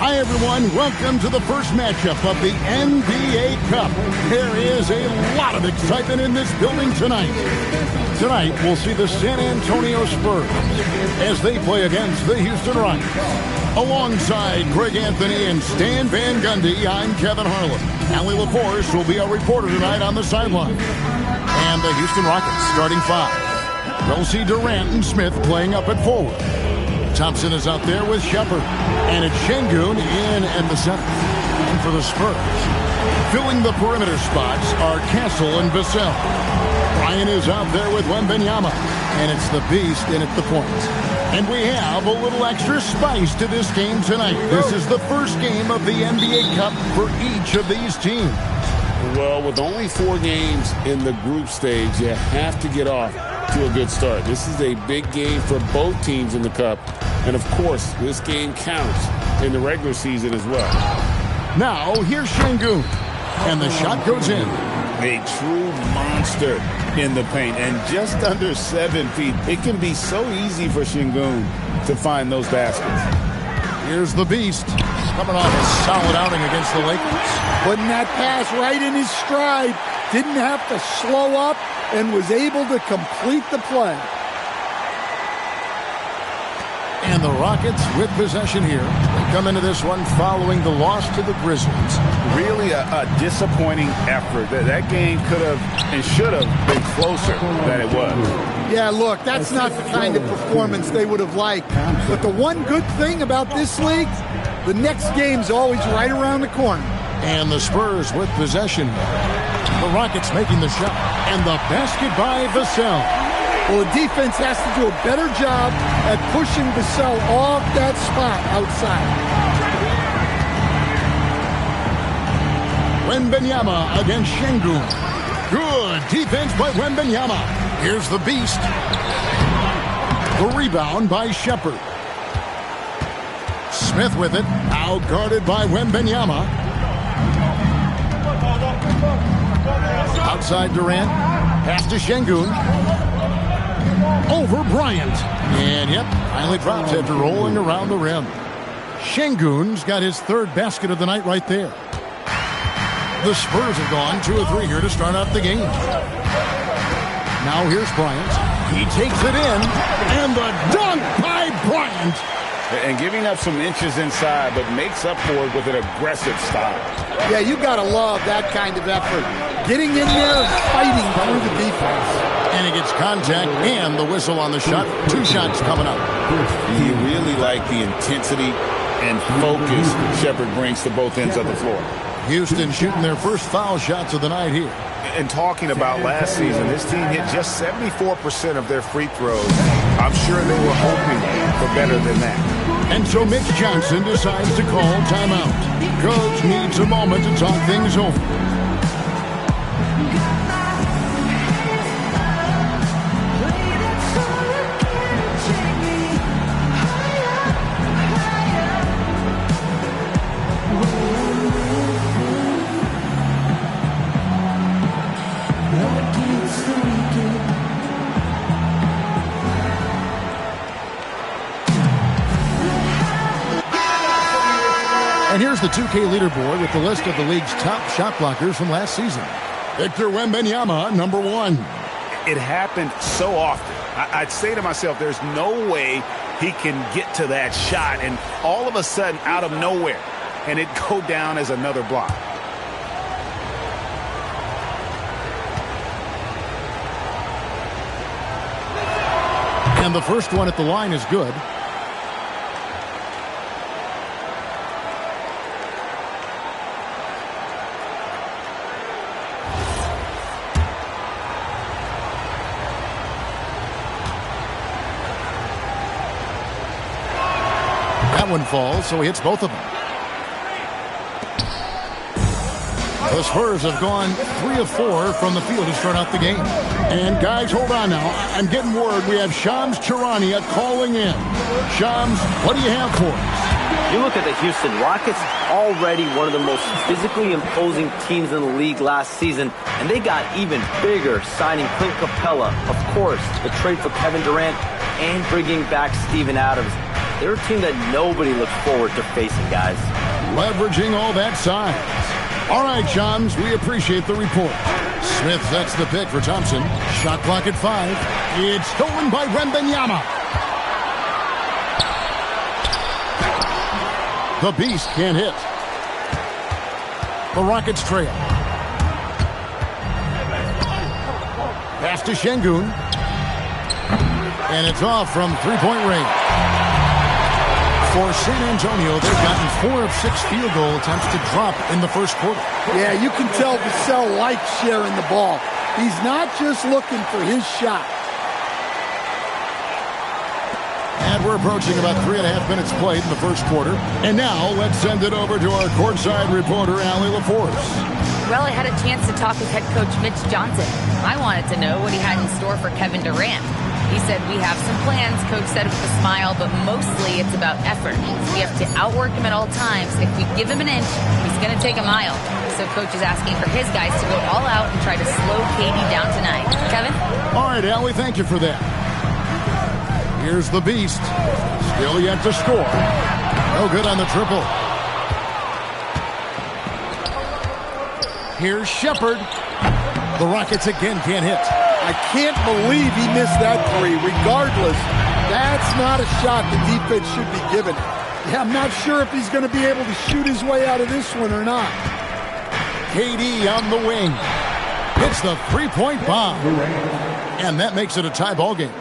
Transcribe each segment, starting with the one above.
Hi, everyone. Welcome to the first matchup of the NBA Cup. There is a lot of excitement in this building tonight. Tonight, we'll see the San Antonio Spurs as they play against the Houston Rockets. Alongside Greg Anthony and Stan Van Gundy, I'm Kevin Harlan. Allie LaForce will be our reporter tonight on the sideline. And the Houston Rockets starting five. We'll see Durant and Smith playing up at forward. Thompson is out there with Shepard. And it's Şengün in at the center. And for the Spurs, filling the perimeter spots are Castle and Vassell. Bryant is out there with Wembanyama. And it's the Beast in at the point. And we have a little extra spice to this game tonight. This is the first game of the NBA Cup for each of these teams. Well, with only 4 games in the group stage, you have to get off to a good start. This is a big game for both teams in the Cup. And, of course, this game counts in the regular season as well. Now, here's Şengün. And the shot goes in. A true monster in the paint. And just under 7 feet. It can be so easy for Şengün to find those baskets. Here's the Beast. Coming off a solid outing against the Lakers. Putting that pass right in his stride. Didn't have to slow up and was able to complete the play. And the Rockets with possession here. They come into this one following the loss to the Grizzlies. Really a disappointing effort. That game could have and should have been closer than it was. Yeah, look, that's not the kind of performance they would have liked. But the one good thing about this league, the next game's always right around the corner. And the Spurs with possession. The Rockets making the shot. And the basket by Vassell. Well, the defense has to do a better job at pushing Vassell off that spot outside. Wembanyama against Şengün. Good defense by Wembanyama. Here's the Beast. The rebound by Shepard. Smith with it. Out guarded by Wembanyama. Outside Durant. Pass to Şengün. Over Bryant. And, yep, finally drops after rolling around the rim. Şengün's got his third basket of the night right there. The Spurs have gone 2 or 3 here to start out the game. Now here's Bryant. He takes it in. And the dunk by Bryant. And giving up some inches inside, but makes up for it with an aggressive style. Yeah, you got to love that kind of effort. Getting in there and fighting through the defense. And he gets contact and the whistle on the shot. 2 shots coming up. You really like the intensity and focus Shepard brings to both ends of the floor. Houston shooting their first foul shots of the night here. And talking about last season, this team hit just 74% of their free throws. I'm sure they were hoping for better than that. And so Mitch Johnson decides to call timeout. Coach needs a moment to talk things over. And here's the 2K leaderboard with the list of the league's top shot blockers from last season. Victor Wembanyama, number 1. It happened so often. I'd say to myself, there's no way he can get to that shot, and all of a sudden, out of nowhere, and it go down as another block. And the first one at the line is good. That one falls, so he hits both of them. The Spurs have gone 3 of 4 from the field to start out the game. And guys, hold on now. I'm getting word we have Shams Charania calling in. Shams, what do you have for us? You look at the Houston Rockets, already one of the most physically imposing teams in the league last season, and they got even bigger signing Clint Capella, of course, the trade for Kevin Durant, and bringing back Steven Adams. They're a team that nobody looks forward to facing, guys. Leveraging all that size. All right, chums, we appreciate the report. Smith sets the pick for Thompson. Shot clock at 5. It's stolen by Wembanyama. The Beast can't hit. The Rockets trail. Pass to Şengün. And it's off from three-point range. For San Antonio, they've gotten 4 of 6 field goal attempts to drop in the first quarter. Yeah, you can tell Vassell likes sharing the ball. He's not just looking for his shot. And we're approaching about 3.5 minutes played in the first quarter. And now let's send it over to our courtside reporter, Allie LaForce. Well, I had a chance to talk with head coach Mitch Johnson. I wanted to know what he had in store for Kevin Durant. He said, we have some plans, coach said with a smile, but mostly it's about effort. We have to outwork him at all times. If we give him an inch, he's going to take a mile. So coach is asking for his guys to go all out and try to slow KD down tonight. Kevin? All right, Allie, thank you for that. Here's the Beast. Still yet to score. No good on the triple. Here's Shepherd. The Rockets again can't hit. I can't believe he missed that three. Regardless, that's not a shot the defense should be giving. Yeah, I'm not sure if he's going to be able to shoot his way out of this one or not. KD on the wing. Hits the three-point bomb. And that makes it a tie ball game.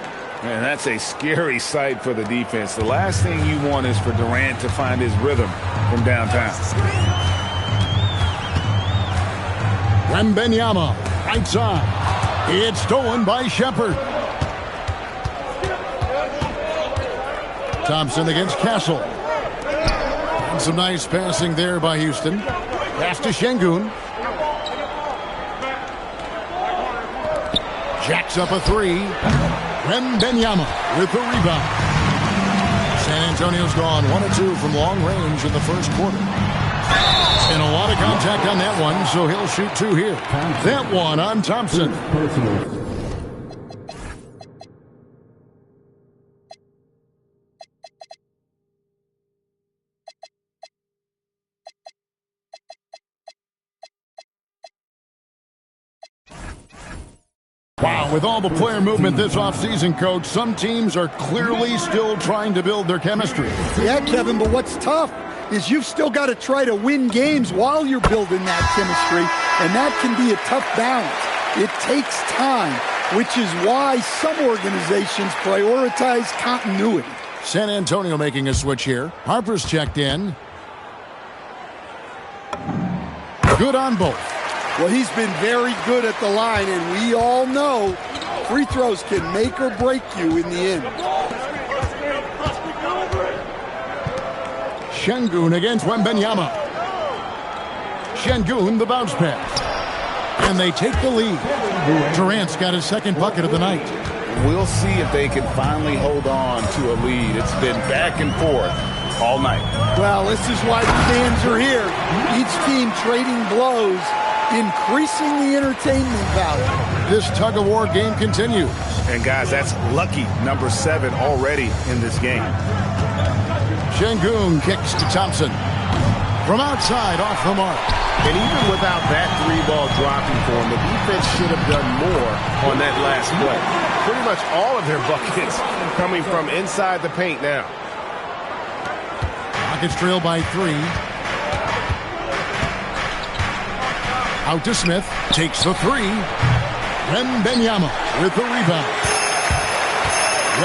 Man, that's a scary sight for the defense. The last thing you want is for Durant to find his rhythm from downtown. Wembanyama, right side. It's stolen by Shepherd. Thompson against Castle. And some nice passing there by Houston. Pass to Şengün. Jacks up a three. Wembanyama with the rebound. San Antonio's gone 1 of 2 from long range in the first quarter. And a lot of contact on that one, so he'll shoot 2 here. That one on Thompson. Wow, with all the player movement this offseason, Coach, some teams are clearly still trying to build their chemistry. Yeah, Kevin, but what's tough is you've still got to try to win games while you're building that chemistry, and that can be a tough balance. It takes time, which is why some organizations prioritize continuity. San Antonio making a switch here. Harper's checked in. Good on both. Well, he's been very good at the line, and we all know free throws can make or break you in the end. Şengün against Wembanyama. Şengün, the bounce pass. And they take the lead. Durant's got his second bucket of the night. We'll see if they can finally hold on to a lead. It's been back and forth all night. Well, this is why the fans are here. Each team trading blows, increasing the entertainment value. This tug-of-war game continues. And, guys, that's lucky number 7 already in this game. Şengün kicks to Thompson. From outside, off the mark. And even without that 3-ball dropping for him, the defense should have done more on that last play. Pretty much all of their buckets coming from inside the paint now. Rockets trail by 3. Out to Smith. Takes the 3. Wembanyama with the rebound.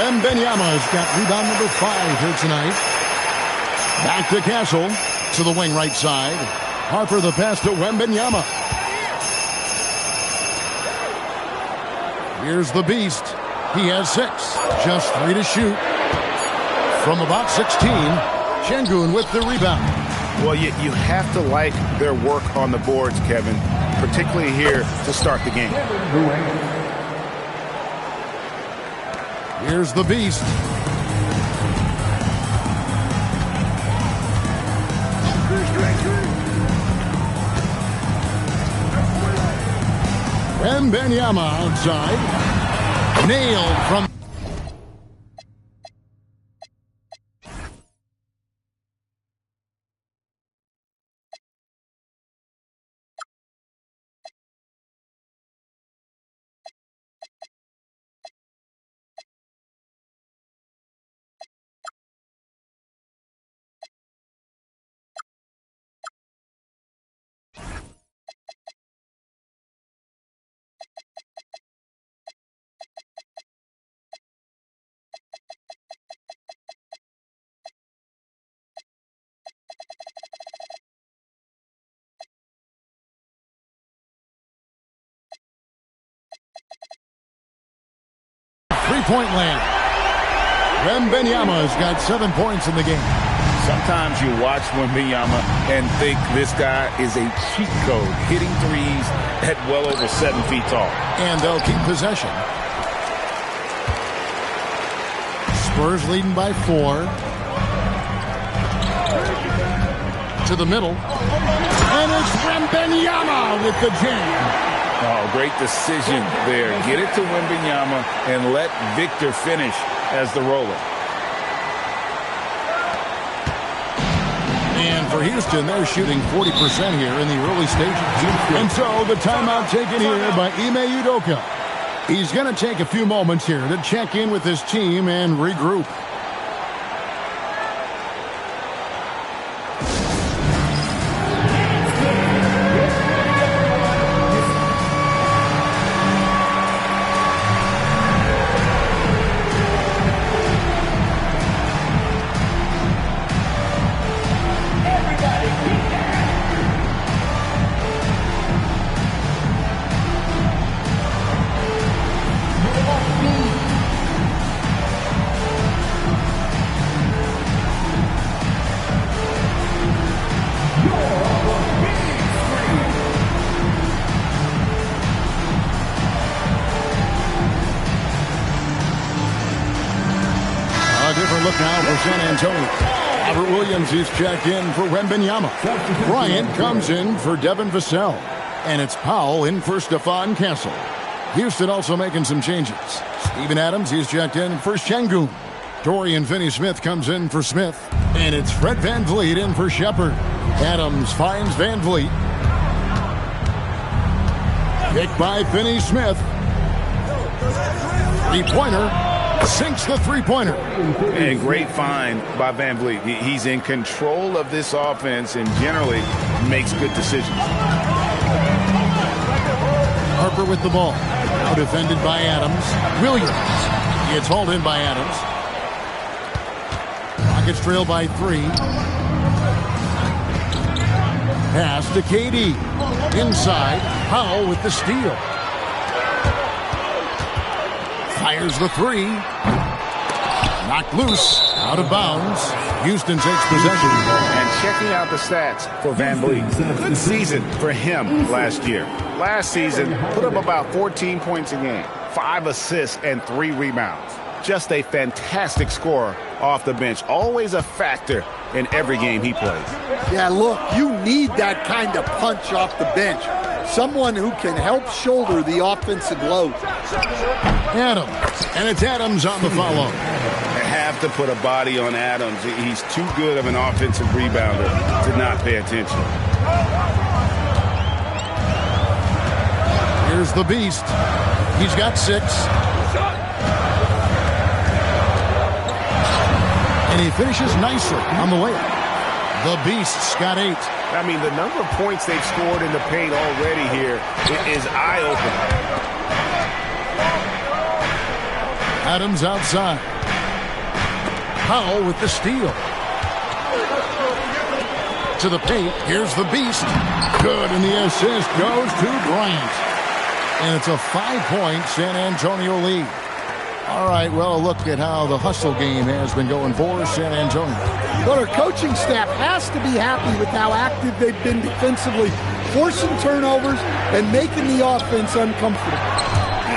Wembanyama's got rebound number 5 here tonight. Back to Castle. To the wing right side. Harper the pass to Wembanyama. Here's the Beast. He has 6. Just 3 to shoot. From about 16. Şengün with the rebound. Well, you have to like their work on the boards, Kevin, particularly here to start the game. Here's the Beast. Wembanyama outside. Nailed from... three-point land. Wembanyama's got 7 points in the game. Sometimes you watch Wembanyama and think this guy is a cheat code, hitting threes at well over 7 feet tall. And they'll keep possession. Spurs leading by 4. To the middle. And it's Wembanyama with the jam. Oh, great decision there. Get it to Wembanyama and let Victor finish as the roller. And for Houston, they're shooting 40% here in the early stages. And so the timeout taken here by Ime Udoka. He's going to take a few moments here to check in with his team and regroup. Look now for San Antonio. Robert Williams is checked in for Wembanyama. Bryant comes in for Devin Vassell. And it's Powell in for Stephon Castle. Houston also making some changes. Steven Adams is checked in for Şengün. Dorian Finney-Smith comes in for Smith. And it's Fred VanVleet in for Shepard. Adams finds VanVleet. Pick by Finney-Smith. Three-pointer. Sinks the three-pointer. And great find by VanVleet. He's in control of this offense and generally makes good decisions. Harper with the ball. Now defended by Adams. Williams gets hauled in by Adams. Rockets trail by 3. Pass to KD. Inside. Powell with the steal. Fires the 3. Knocked loose. Out of bounds. Houston takes possession. And checking out the stats for VanVleet. Good season for him last year. Last season, put up about 14 points a game, 5 assists, and 3 rebounds. Just a fantastic scorer off the bench. Always a factor in every game he plays. Yeah, look, you need that kind of punch off the bench. Someone who can help shoulder the offensive load. Adams. And it's Adams on the follow. They have to put a body on Adams. He's too good of an offensive rebounder to not pay attention. Here's the Beast. He's got 6. And he finishes nicely on the layup. The Beast's got 8. I mean, the number of points they've scored in the paint already here is eye-opening. Adams outside. Powell with the steal. To the paint. Here's the Beast. Good, and the assist goes to Bryant. And it's a 5-point San Antonio lead. All right, well, a look at how the hustle game has been going for San Antonio. But our coaching staff has to be happy with how active they've been defensively, forcing turnovers and making the offense uncomfortable.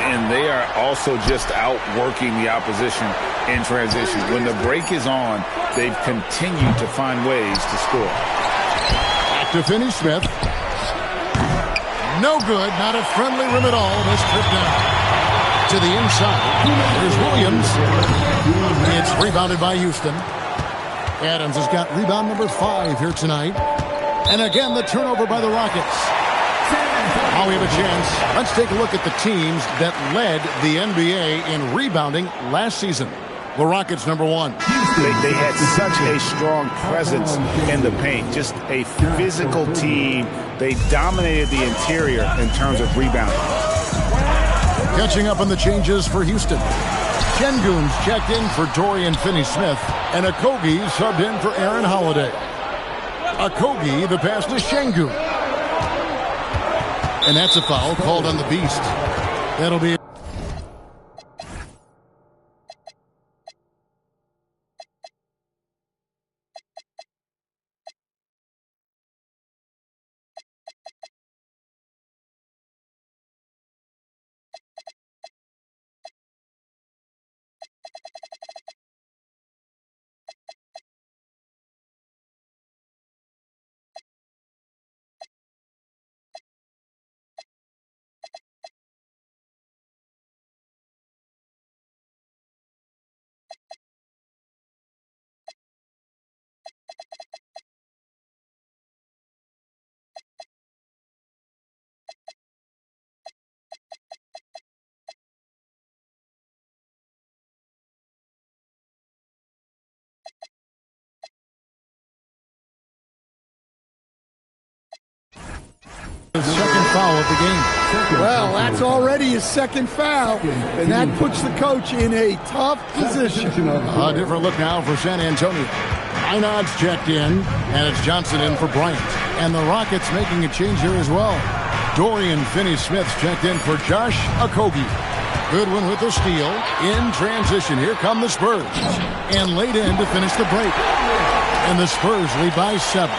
And they are also just outworking the opposition in transition. When the break is on, they've continued to find ways to score. Back to Finney-Smith. No good, not a friendly rim at all. This trip down. To the inside. There's Williams. It's rebounded by Houston. Adams has got rebound number 5 here tonight. And again, the turnover by the Rockets. Now we have a chance. Let's take a look at the teams that led the NBA in rebounding last season. The Rockets, number 1. They had such a strong presence in the paint. Just a physical team. They dominated the interior in terms of rebounding. Catching up on the changes for Houston. Şengün's checked in for Dorian Finney-Smith, and Okogie subbed in for Aaron Holiday. Okogie, the pass to Şengün. And that's a foul called on the Beast. That'll be his second foul of the game. Well, that's already his second foul, and that puts the coach in a tough position. A different look now for San Antonio. Einad's checked in, and it's Johnson in for Bryant. And the Rockets making a change here as well. Dorian Finney-Smith's checked in for Josh Okogie. Goodwin with the steal. In transition, here come the Spurs. And laid in to finish the break. And the Spurs lead by 7.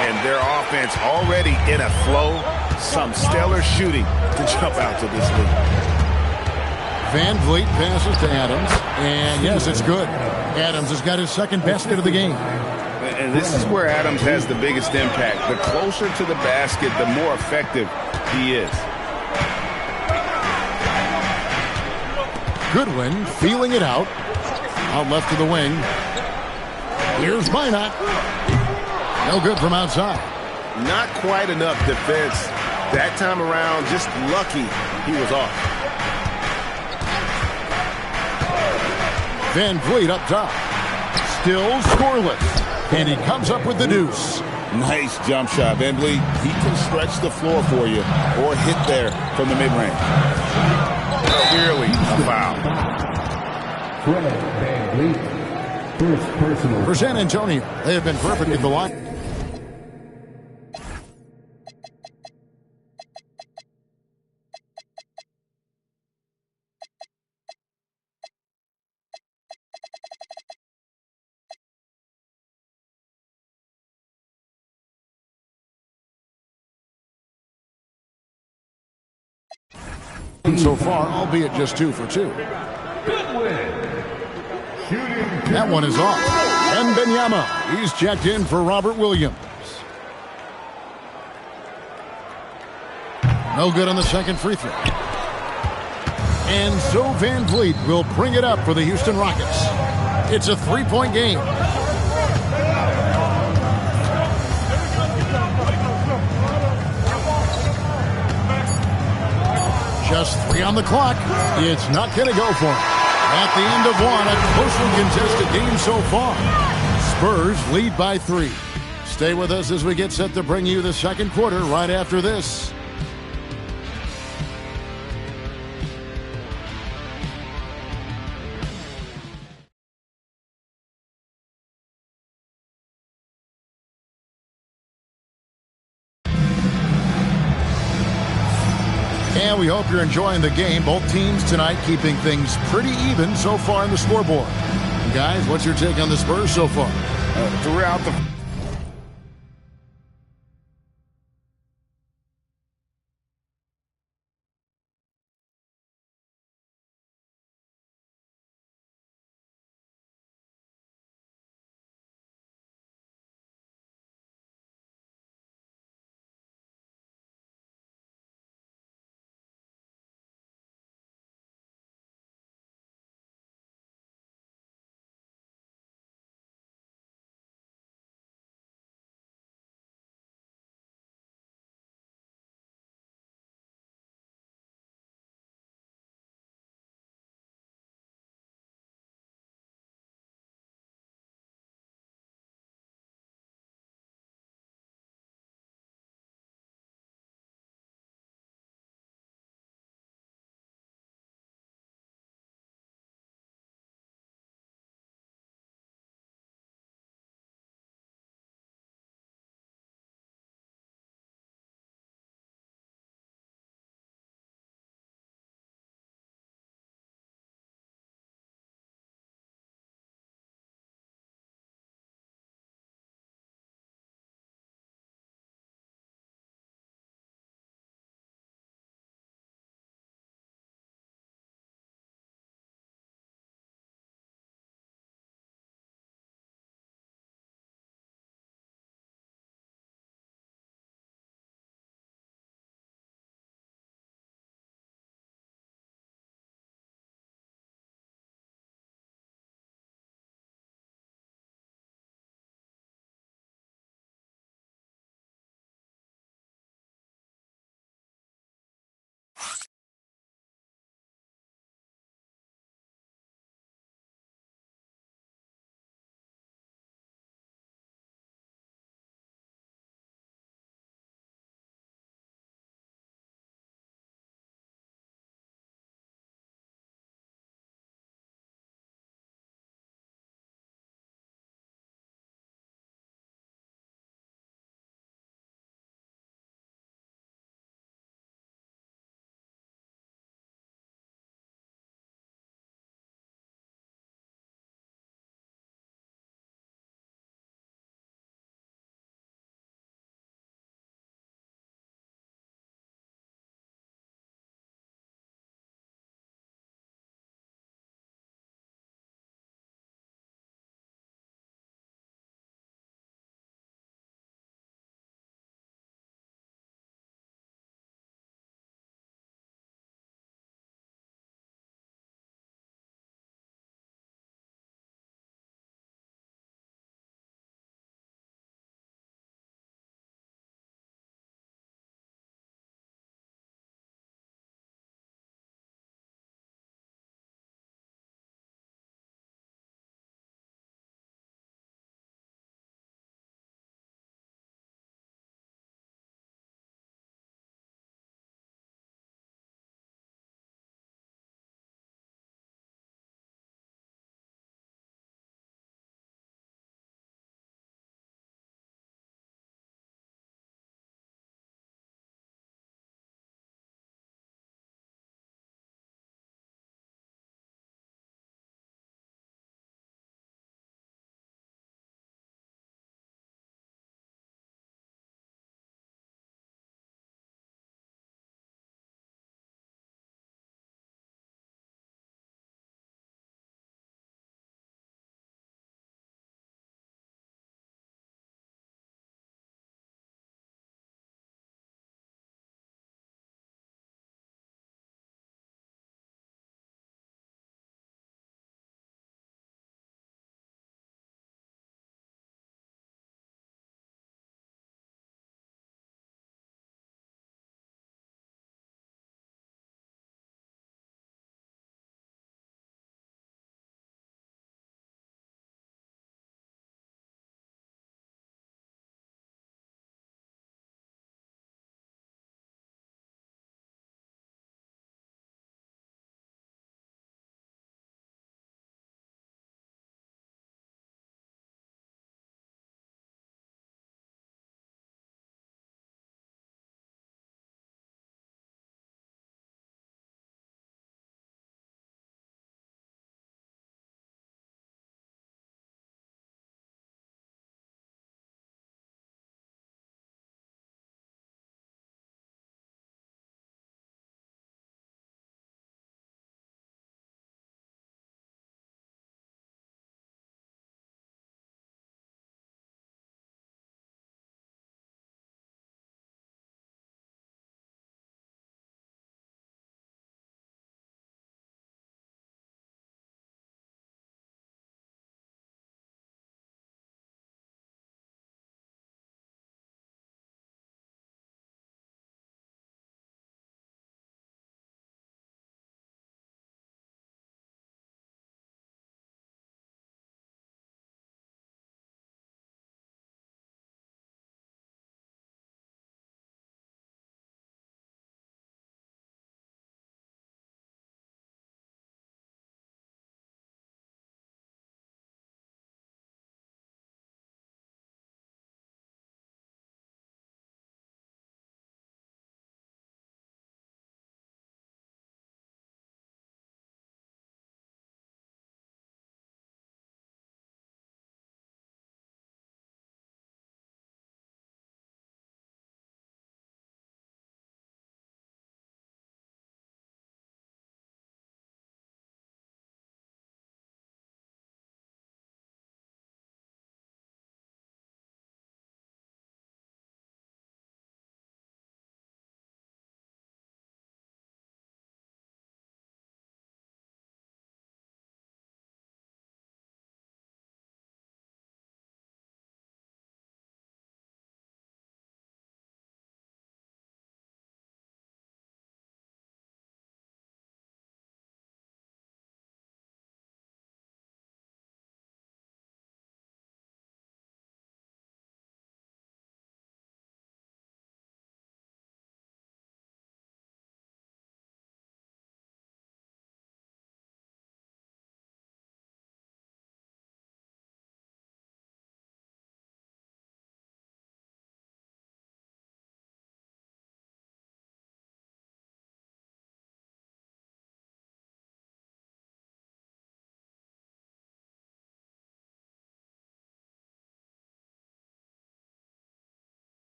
And their offense already in a flow. Some stellar shooting to jump out to this lead. Van Vliet passes to Adams. And yes, it's good. Adams has got his second basket of the game. And this is where Adams has the biggest impact. The closer to the basket, the more effective he is. Goodwin feeling it out. Out left to the wing. Here's Minot. No good from outside. Not quite enough defense. That time around, just lucky he was off. Van Vliet up top. Still scoreless. And he comes up with the deuce. Nice jump shot, Van Vliet. He can stretch the floor for you or hit there from the mid-range. Clearly a foul. Van Vliet, first personal. For San Antonio, they have been perfect at the line. So far, albeit just 2 for 2. That one is off. And Benyama, he's checked in for Robert Williams. No good on the second free throw. And so Van Vliet will bring it up for the Houston Rockets. It's a 3-point game. Just 3 on the clock. It's not going to go for him. At the end of 1, a closely contested game so far. Spurs lead by 3. Stay with us as we get set to bring you the second quarter right after this. And we hope you're enjoying the game. Both teams tonight keeping things pretty even so far in the scoreboard. Guys, what's your take on the Spurs so far? Throughout the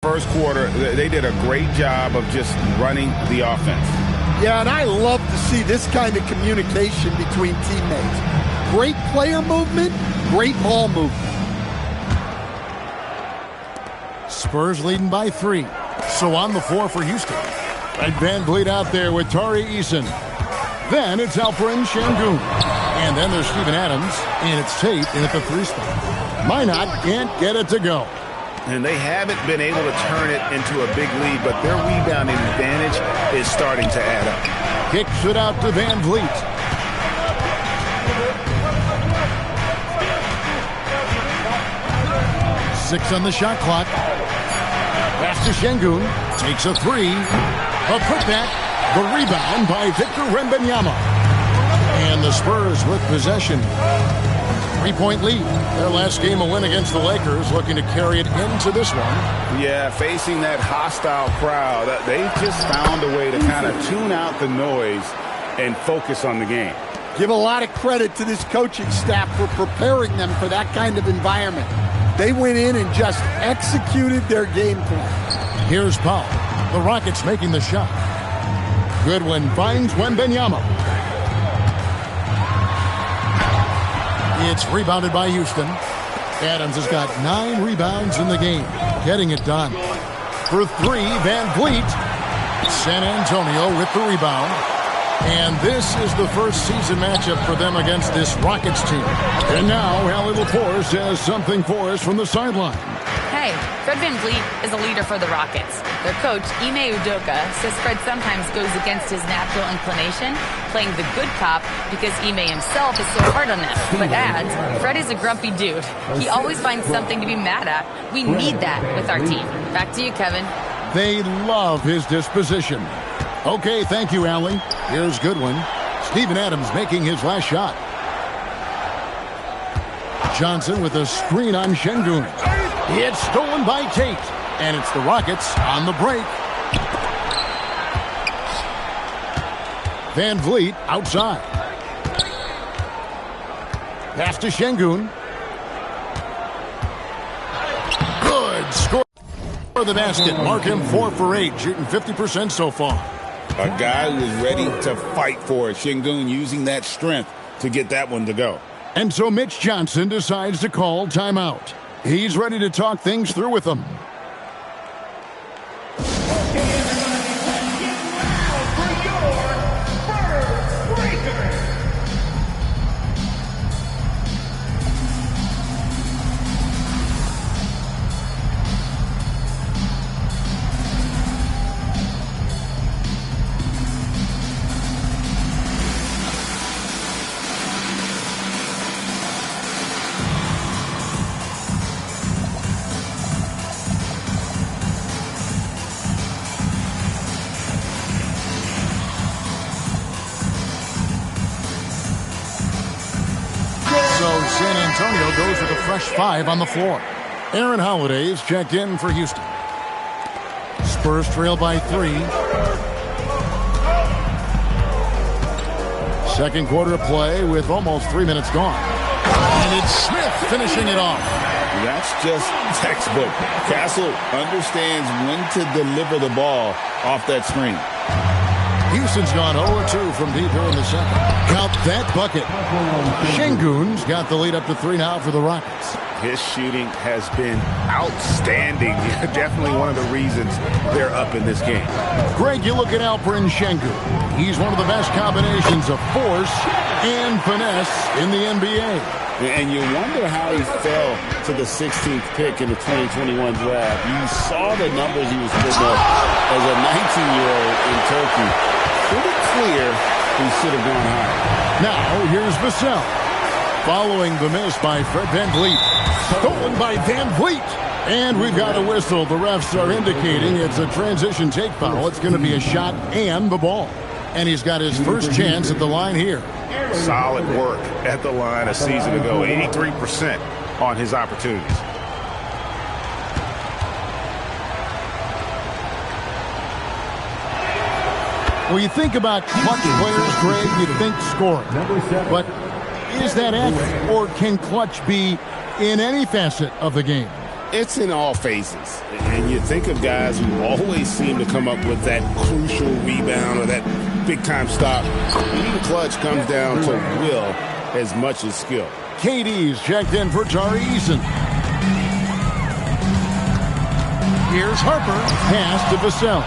First quarter, they did a great job of just running the offense. Yeah, and I love to see this kind of communication between teammates. Great player movement, great ball movement. Spurs leading by 3. So on the floor for Houston. Right, Van Vliet out there with Tari Eason. Then it's Alperen Şengün. And then there's Steven Adams. And it's Tate in at the 3 spot. Minot can't get it to go. And they haven't been able to turn it into a big lead, but their rebounding advantage is starting to add up. Kicks it out to Van Vliet. Six on the shot clock. Pass to Şengün. Takes a 3. A putback. The rebound by Victor Wembanyama. And the Spurs with possession. 3-point lead. Their last game a win against the Lakers, looking to carry it into this one. Yeah, facing that hostile crowd, they just found a way to kind of tune out the noise and focus on the game. Give a lot of credit to this coaching staff for preparing them for that kind of environment. They went in and just executed their game plan. Here's Paul. The Rockets making the shot. Goodwin finds Wembanyama. It's rebounded by Houston. Adams has got 9 rebounds in the game. Getting it done. For 3, Van Vliet. San Antonio with the rebound. And this is the first season matchup for them against this Rockets team. And now, Allie LaForce has something for us from the sideline. Hey, Fred VanVleet is a leader for the Rockets. Their coach, Ime Udoka, says Fred sometimes goes against his natural inclination, playing the good cop because Ime himself is so hard on them. But adds, Fred is a grumpy dude. He always finds something to be mad at. We need that with our team. Back to you, Kevin. They love his disposition. Okay, thank you, Allie. Here's Goodwin. Steven Adams making his last shot. Johnson with a screen on Şengün. It's stolen by Tate. And it's the Rockets on the break. Van Vliet outside. Pass to Şengün. Good score for the basket. Mark him 4 for 8, shooting 50% so far. A guy who is ready to fight for it. Şengün using that strength to get that one to go. And so Mitch Johnson decides to call timeout. He's ready to talk things through with them. San Antonio goes with a fresh 5 on the floor. Aaron Holiday's checked in for Houston. Spurs trail by 3. Second quarter of play with almost 3 minutes gone. And it's Smith finishing it off. That's just textbook. Castle understands when to deliver the ball off that screen. Houston's gone 0-2 from deep here in the second. Count that bucket. Şengün's got the lead up to 3 now for the Rockets. His shooting has been outstanding. Definitely one of the reasons they're up in this game. Greg, you look at Alperen Şengün. He's one of the best combinations of force and finesse in the NBA. And you wonder how he fell to the 16th pick in the 2021 draft. You saw the numbers he was putting up as a 19-year-old in Turkey. Pretty clear he should have gone higher. Now, here's Vassell. Following the miss by Fred VanVleet. Stolen by VanVleet. And we've got a whistle. The refs are indicating it's a transition take foul. It's going to be a shot and the ball. And he's got his first chance at the line here. Solid work at the line a season ago. 83% on his opportunities. Well, you think about clutch players, Greg, you think scoring. But is that accurate, or can clutch be in any facet of the game? It's in all phases. And you think of guys who always seem to come up with that crucial rebound or that big-time stop. Being clutch comes down to will as much as skill. KD's checked in for Tari Eason. Here's Harper. Pass to Vassell.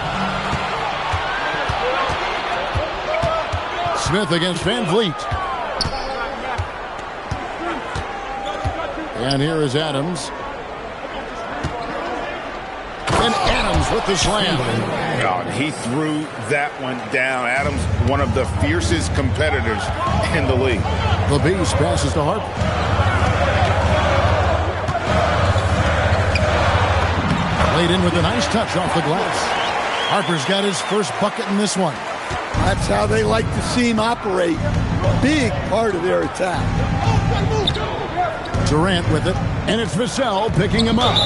Smith against Van Vliet. And here is Adams. And Adams with the slam. God, he threw that one down. Adams, one of the fiercest competitors in the league. The Beast passes to Harper. Laid in with a nice touch off the glass. Harper's got his first bucket in this one. That's how they like to see him operate. Big part of their attack. Durant with it, and it's Vassell picking him up.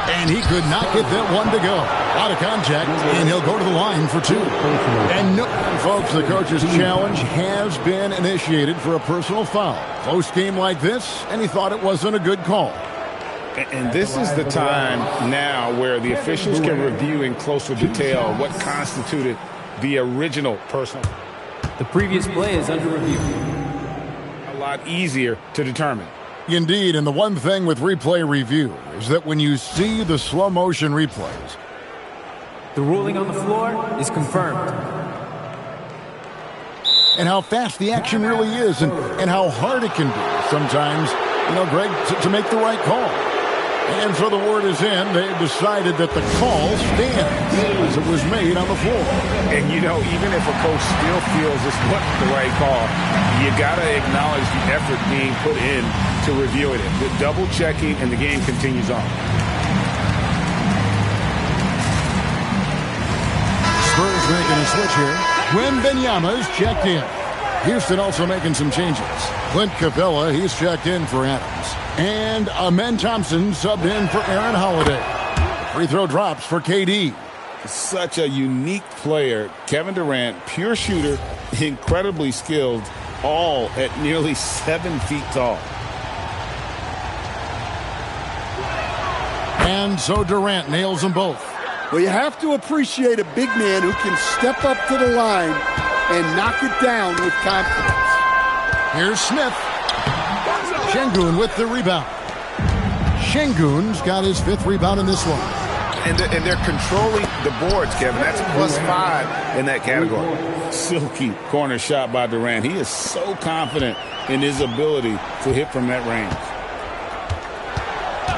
And he could not get that one to go. Out of contact, and he'll go to the line for two. And no, folks, the coach's challenge has been initiated for a personal foul. Close game like this, and he thought it wasn't a good call. And this is the time now where the officials can review in closer detail what constituted the original personal. The previous play is under review. A lot easier to determine. Indeed, and the one thing with replay review is that when you see the slow motion replays, the ruling on the floor is confirmed. And how fast the action really is and how hard it can be sometimes, Greg, to make the right call. And so the word is in. They've decided that the call stands as it was made on the floor. And, even if a coach still feels this wasn't the right call, you got to acknowledge the effort being put in to reviewing it. The double checking, and the game continues on. Spurs making a switch here. Wembanyama's checked in. Houston also making some changes. Clint Capella, he's checked in for Adams. And Amen Thompson subbed in for Aaron Holiday. Free throw drops for KD. Such a unique player. Kevin Durant, pure shooter, incredibly skilled, all at nearly 7 feet tall. And so Durant nails them both. Well, you have to appreciate a big man who can step up to the line and knock it down with confidence. Here's Smith. Şengün with the rebound. Şengün's got his 5th rebound in this one. And they're controlling the boards, Kevin. That's +5 in that category. Silky corner shot by Durant. He is so confident in his ability to hit from that range.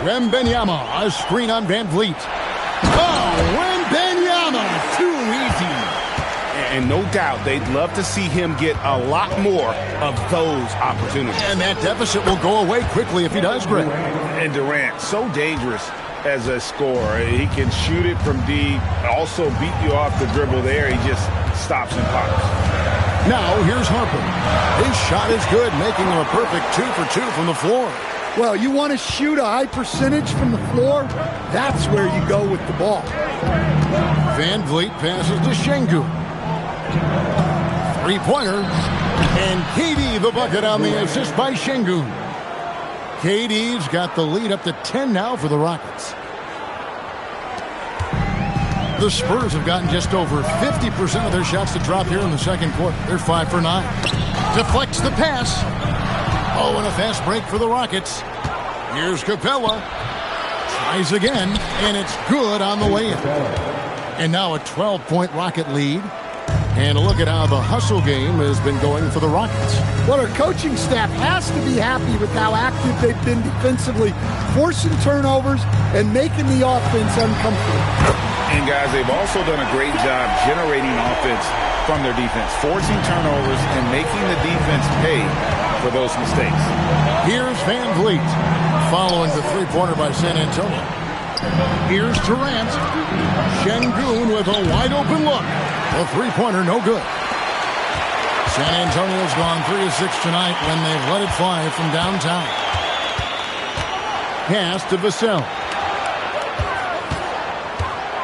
Wembanyama, a screen on Van Vliet. Oh, Wembanyama, too easy. And no doubt they'd love to see him get a lot more of those opportunities. And that deficit will go away quickly if he does, Greg. And Durant, so dangerous as a scorer. He can shoot it from deep, also beat you off the dribble there. He just stops and pops. Now here's Harper. His shot is good, making him a perfect 2 for 2 from the floor. Well, you want to shoot a high percentage from the floor? That's where you go with the ball. Van Vliet passes to Şengün. Three-pointer. And KD the bucket on the assist by Şengün. KD's got the lead up to 10 now for the Rockets. The Spurs have gotten just over 50% of their shots to drop here in the second quarter. They're 5 for 9. Deflects the pass. Oh, and a fast break for the Rockets. Here's Capella. Tries again, and it's good on the way in. And now a 12-point Rocket lead. And a look at how the hustle game has been going for the Rockets. Well, our coaching staff has to be happy with how active they've been defensively, forcing turnovers and making the offense uncomfortable. And, guys, they've also done a great job generating offense from their defense, forcing turnovers and making the defense pay for those mistakes. Here's Van Vliet following the three-pointer by San Antonio. Here's Durant. Şengün with a wide-open look. The three-pointer, no good. San Antonio's gone 3 of 6 tonight when they've let it fly from downtown. Pass to Vassell.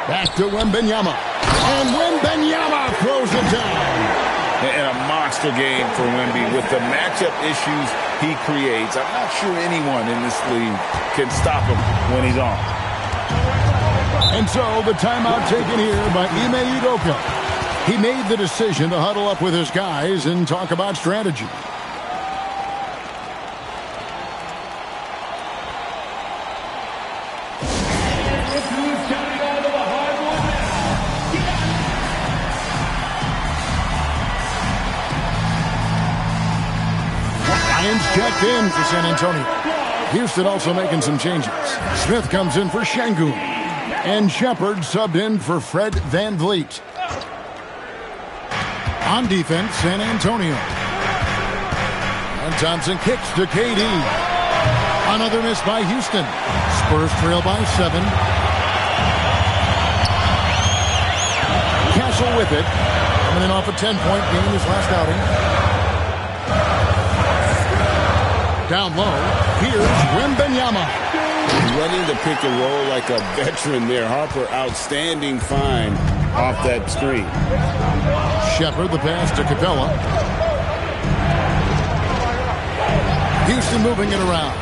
Back to Wembanyama. And Wembanyama throws it down. And a monster game for Wemby with the matchup issues he creates. I'm not sure anyone in this league can stop him when he's on. And so the timeout taken here by Ime Udoka. He made the decision to huddle up with his guys and talk about strategy. Checked in for San Antonio. Houston also making some changes. Smith comes in for Şengün. And Shepard subbed in for Fred VanVleet. On defense, San Antonio. And Thompson kicks to KD. Another miss by Houston. Spurs trail by 7. Castle with it. Coming in off a 10-point game his last outing. Down low, here's Wembanyama. Running the pick and roll like a veteran there. Harper, outstanding find off that screen. Shepard, the pass to Capella. Houston moving it around.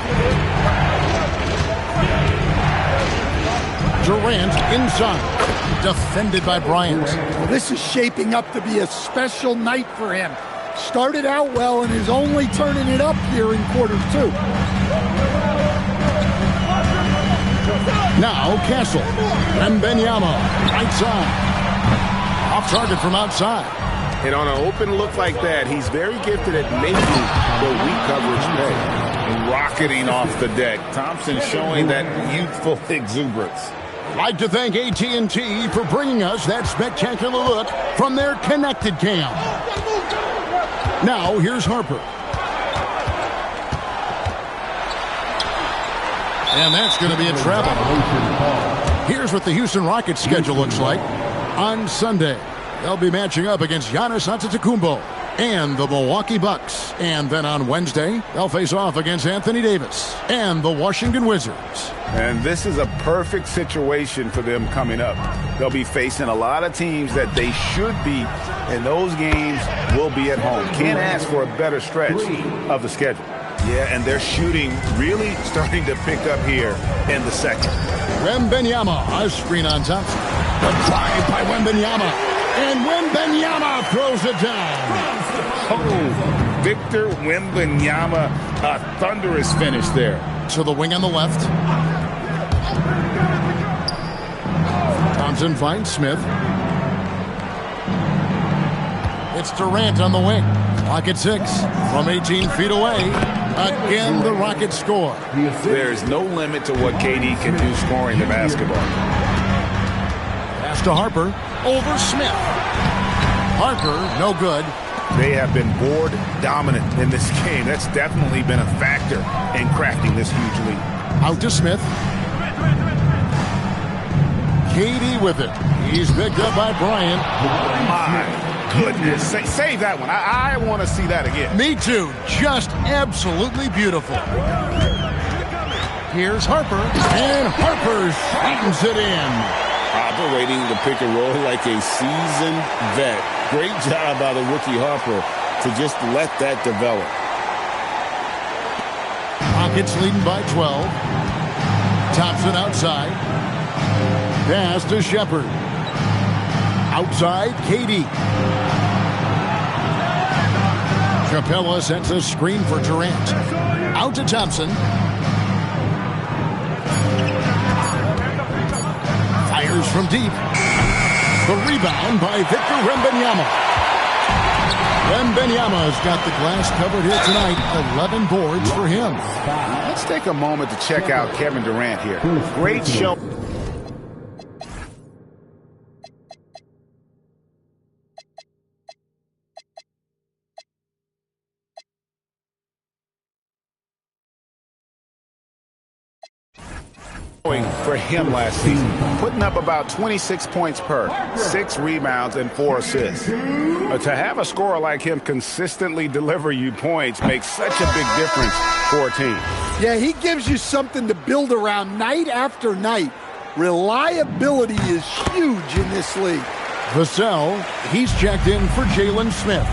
Durant inside. Defended by Bryant. Well, this is shaping up to be a special night for him. Started out well and is only turning it up here in quarter 2. Now Castle. Wembanyama. Right side. Off target from outside. And on an open look like that, he's very gifted at making the weak coverage pay. Rocketing off the deck. Thompson showing that youthful exuberance. Like to thank AT&T for bringing us that spectacular look from their connected cam. Now, here's Harper. And that's going to be a travel. Here's what the Houston Rockets schedule looks like. On Sunday, they'll be matching up against Giannis Antetokounmpo and the Milwaukee Bucks. And then on Wednesday, they'll face off against Anthony Davis and the Washington Wizards. And this is a perfect situation for them coming up. They'll be facing a lot of teams that they should beat, and those games will be at home. Can't ask for a better stretch of the schedule. Yeah, and their shooting really starting to pick up here in the second. Wembanyama, a screen on top. The drive by Wembanyama. And Wembanyama throws it down. Oh, Victor Wembanyama, a thunderous finish there. To the wing on the left. Thompson finds Smith. It's Durant on the wing. Clock at 6 from 18 feet away. Again, the Rockets score. There's no limit to what KD can do scoring the basketball. Pass to Harper. Over Smith. Harper, no good. They have been board dominant in this game. That's definitely been a factor in crafting this huge lead. Out to Smith. KD with it. He's picked up by Bryant. My goodness. Save that one. I want to see that again. Me too. Just absolutely beautiful. Here's Harper. And Harper slams it in. Operating the pick and roll like a seasoned vet. Great job by the rookie Harper to just let that develop. Rockets leading by 12. Thompson outside. Pass to Shepard. Outside, KD. Capella sets a screen for Durant. Out to Thompson. Fires from deep. The rebound by Victor Wembanyama. Wembanyama's got the glass covered here tonight. 11 boards for him. Let's take a moment to check out Kevin Durant here. Great show. For him last season, putting up about 26 points per, 6 rebounds and 4 assists. To have a scorer like him consistently deliver you points makes such a big difference for a team. Yeah, he gives you something to build around night after night. Reliability is huge in this league. Vassell, he's checked in for Jalen Smith.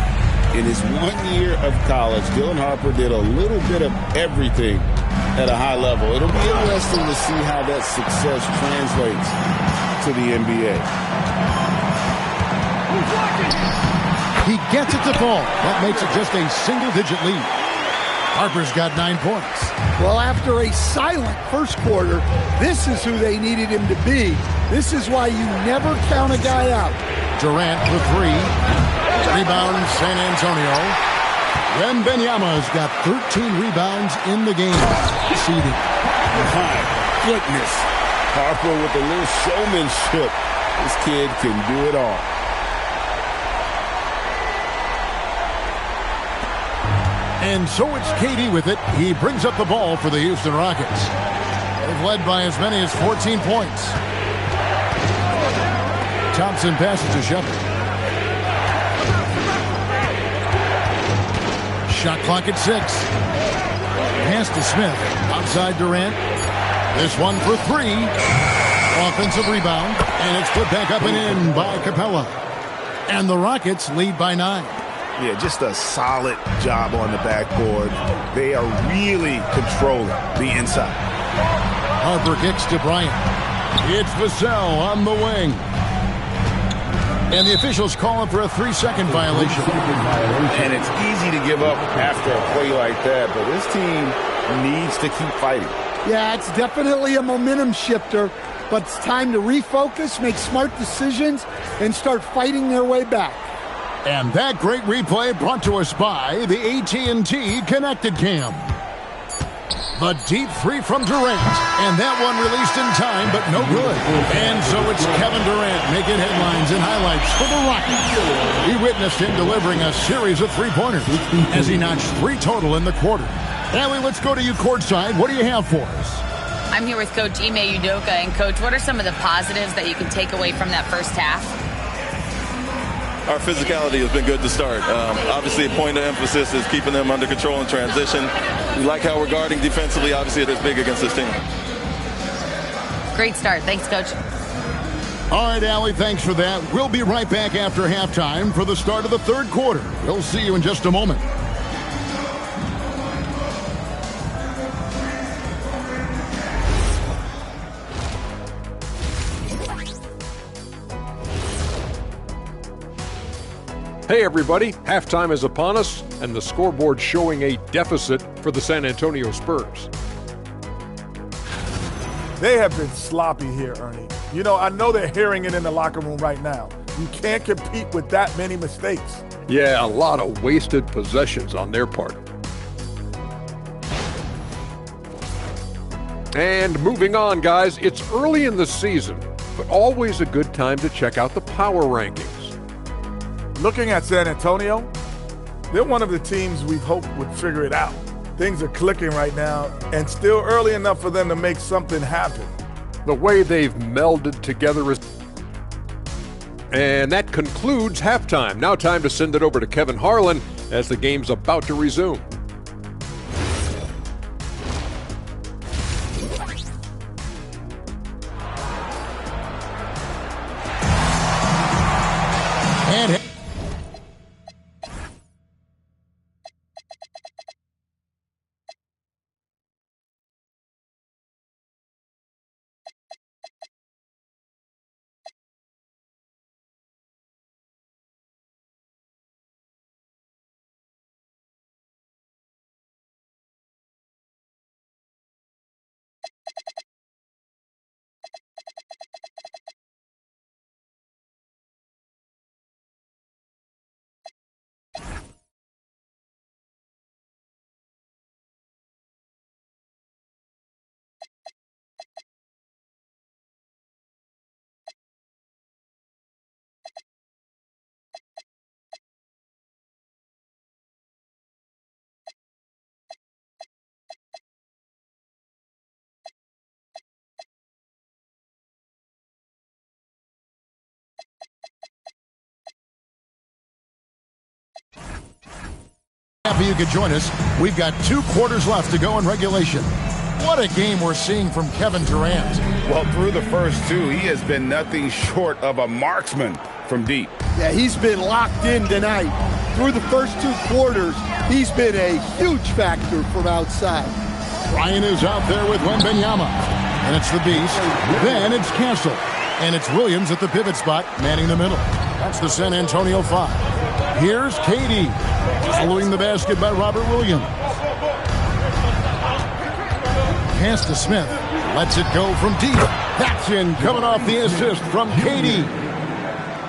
In his 1 year of college, Dylan Harper did a little bit of everything at a high level. It'll be interesting to see how that success translates to the NBA. He gets it to fall. That makes it just a single-digit lead. Harper's got 9 points. Well, after a silent first quarter, this is who they needed him to be. This is why you never count a guy out. Durant for 3. Rebound, San Antonio. Wembanyama's got 13 rebounds in the game. Seeding. My goodness. Harper with a little showmanship. This kid can do it all. And so it's KD with it. He brings up the ball for the Houston Rockets. They've led by as many as 14 points. Thompson passes to Shepard. Shot clock at 6. Pass to Smith. Outside Durant. This one for 3. Offensive rebound. And it's put back up and in by Capella. And the Rockets lead by 9. Yeah, just a solid job on the backboard. They are really controlling the inside. Harper kicks to Bryant. It's Vassell on the wing. And the officials call him for a 3-second violation. And it's easy to give up after a play like that, but this team needs to keep fighting. Yeah, it's definitely a momentum shifter, but it's time to refocus, make smart decisions, and start fighting their way back. And that great replay brought to us by the AT&T Connected Cam. The deep 3 from Durant, and that one released in time, but no good. And so it's Kevin Durant making headlines and highlights for the Rockets. We witnessed him delivering a series of 3-pointers as he notched 3 total in the quarter. Allie, let's go to you courtside. What do you have for us? I'm here with Coach Ime Udoka. And, Coach, what are some of the positives that you can take away from that first half? Our physicality has been good to start. Obviously, a point of emphasis is keeping them under control in transition. We like how we're guarding defensively. Obviously, it is big against this team. Great start. Thanks, Coach. All right, Allie, thanks for that. We'll be right back after halftime for the start of the third quarter. We'll see you in just a moment. Hey everybody, halftime is upon us, and the scoreboard showing a deficit for the San Antonio Spurs. They have been sloppy here, Ernie. You know, I know they're hearing it in the locker room right now. You can't compete with that many mistakes. Yeah, a lot of wasted possessions on their part. And moving on, guys, it's early in the season, but always a good time to check out the power rankings. Looking at San Antonio, they're one of the teams we've hoped would figure it out. Things are clicking right now, and still early enough for them to make something happen. The way they've melded together is... And that concludes halftime. Now time to send it over to Kevin Harlan as the game's about to resume. And happy you could join us. We've got 2 quarters left to go in regulation. What a game we're seeing from Kevin Durant. Well, through the first 2, he has been nothing short of a marksman from deep. Yeah, he's been locked in tonight. through the first 2 quarters, he's been a huge factor from outside. Ryan is out there with Wembanyama. And it's the Beast. Then it's Castle. And it's Williams at the pivot spot, manning the middle. That's the San Antonio 5. Here's KD. Following the basket by Robert Williams. Pass to Smith. Lets it go from deep. That's in, coming off the assist from KD.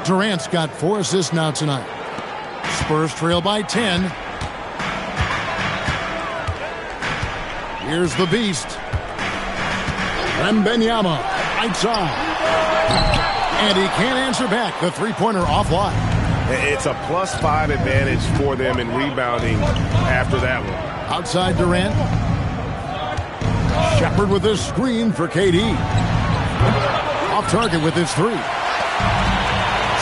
Durant's got 4 assists now tonight. Spurs trail by 10. Here's the Beast. Wembanyama, right side. And he can't answer back. The three-pointer offline. It's a +5 advantage for them in rebounding after that one. Outside Durant. Shepard with his screen for KD. Off target with his 3.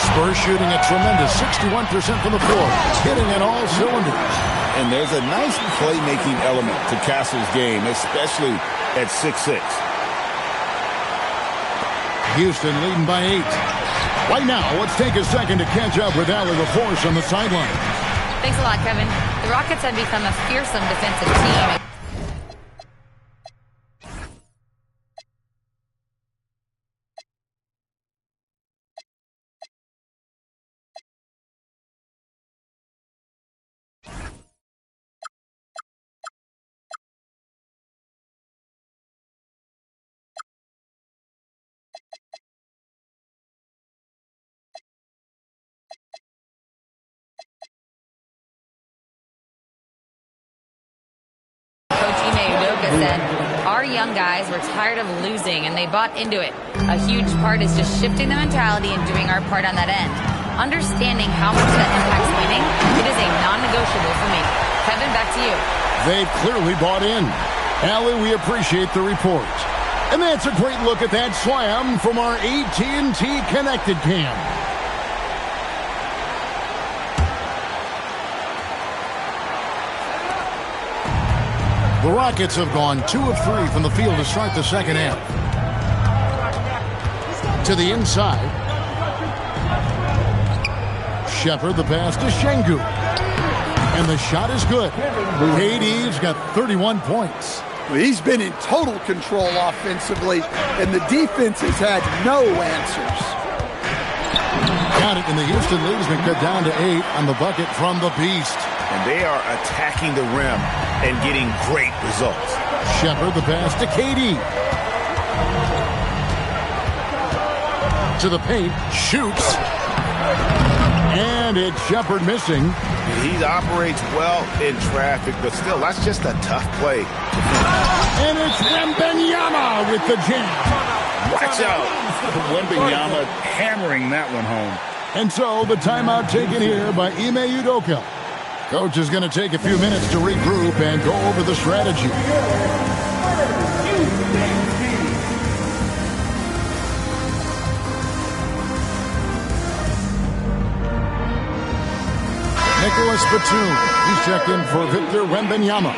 Spurs shooting a tremendous 61% from the floor. Hitting in all cylinders. And there's a nice playmaking element to Castle's game, especially at 6'6". Houston leading by 8. Right now, let's take a second to catch up with Allie LaForce on the sideline. Thanks a lot, Kevin. The Rockets have become a fearsome defensive team. Said, our young guys were tired of losing and they bought into it. A huge part is just shifting the mentality and doing our part on that end. Understanding how much that impacts winning, it is a non-negotiable for me. Kevin, back to you. They've clearly bought in. Allie, we appreciate the report. And that's a great look at that slam from our AT&T Connected Cam. The Rockets have gone 2 of 3 from the field to start the second half. To the inside. Shepard, the pass to Şengün. And the shot is good. KD's got 31 points. He's been in total control offensively, and the defense has had no answers. Got it, and the Houston lead has been cut down to 8 on the bucket from the Beast. And they are attacking the rim and getting great results. Shepard, the pass to KD. To the paint, shoots. And it's Shepard missing. He operates well in traffic, but still, that's just a tough play. And it's Wembanyama with the jam. Watch out. Wembanyama hammering that one home. And so the timeout taken here by Ime Udoka. Coach is going to take a few minutes to regroup and go over the strategy. Nicholas Batum. He's checked in for Victor Wembanyama.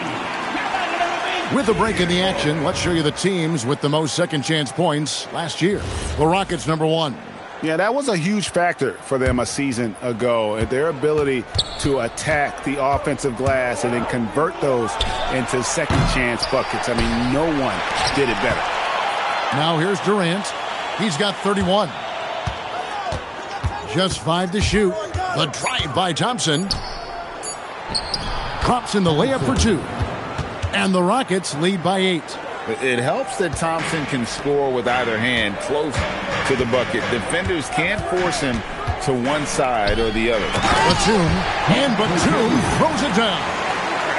With a break in the action, let's show you the teams with the most second chance points last year. The Rockets, number 1. Yeah, that was a huge factor for them a season ago. Their ability to attack the offensive glass and then convert those into second chance buckets. I mean, no one did it better. Now here's Durant. He's got 31. Just 5 to shoot. The drive by Thompson. Drops in the layup for 2. And the Rockets lead by 8. It helps that Thompson can score with either hand close to the bucket. Defenders can't force him to one side or the other. Batum throws it down.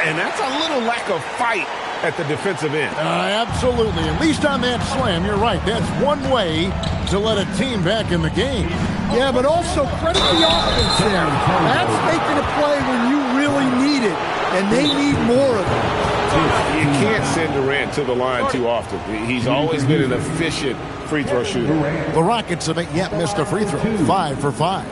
And that's a little lack of fight at the defensive end. Absolutely. At least on that slam, you're right. That's one way to let a team back in the game. Yeah, but also credit the offense there. That's making a play when you really need it, and they need more of it. You can't send Durant to the line too often. He's always been an efficient free throw shooter. The Rockets haven't yet missed a free throw. 5 for 5.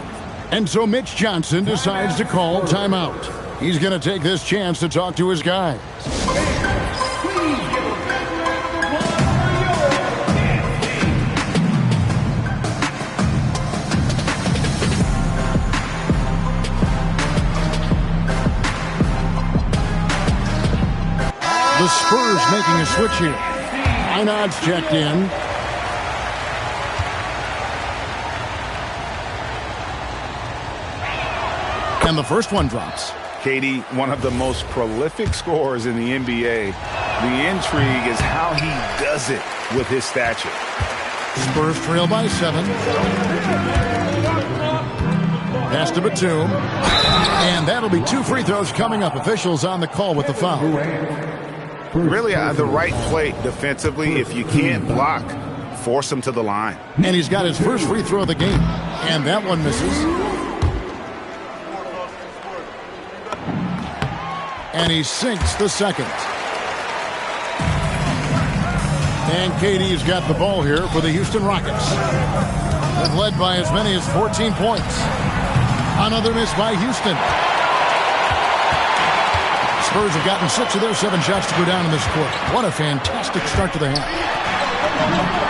And so Mitch Johnson decides to call timeout. He's going to take this chance to talk to his guys. Spurs making a switch here. Einard's checked in. And the first one drops. KD, one of the most prolific scorers in the NBA. The intrigue is how he does it with his stature. Spurs trail by 7. Pass to Batum. And that'll be 2 free throws coming up. Officials on the call with the foul. Really the right play defensively. If you can't block, force him to the line. And he's got his first free throw of the game. And that one misses. And he sinks the second. And KD's got the ball here for the Houston Rockets. They've led by as many as 14 points. Another miss by Houston. Spurs have gotten 6 of their 7 shots to go down in this quarter. What a fantastic start to the half.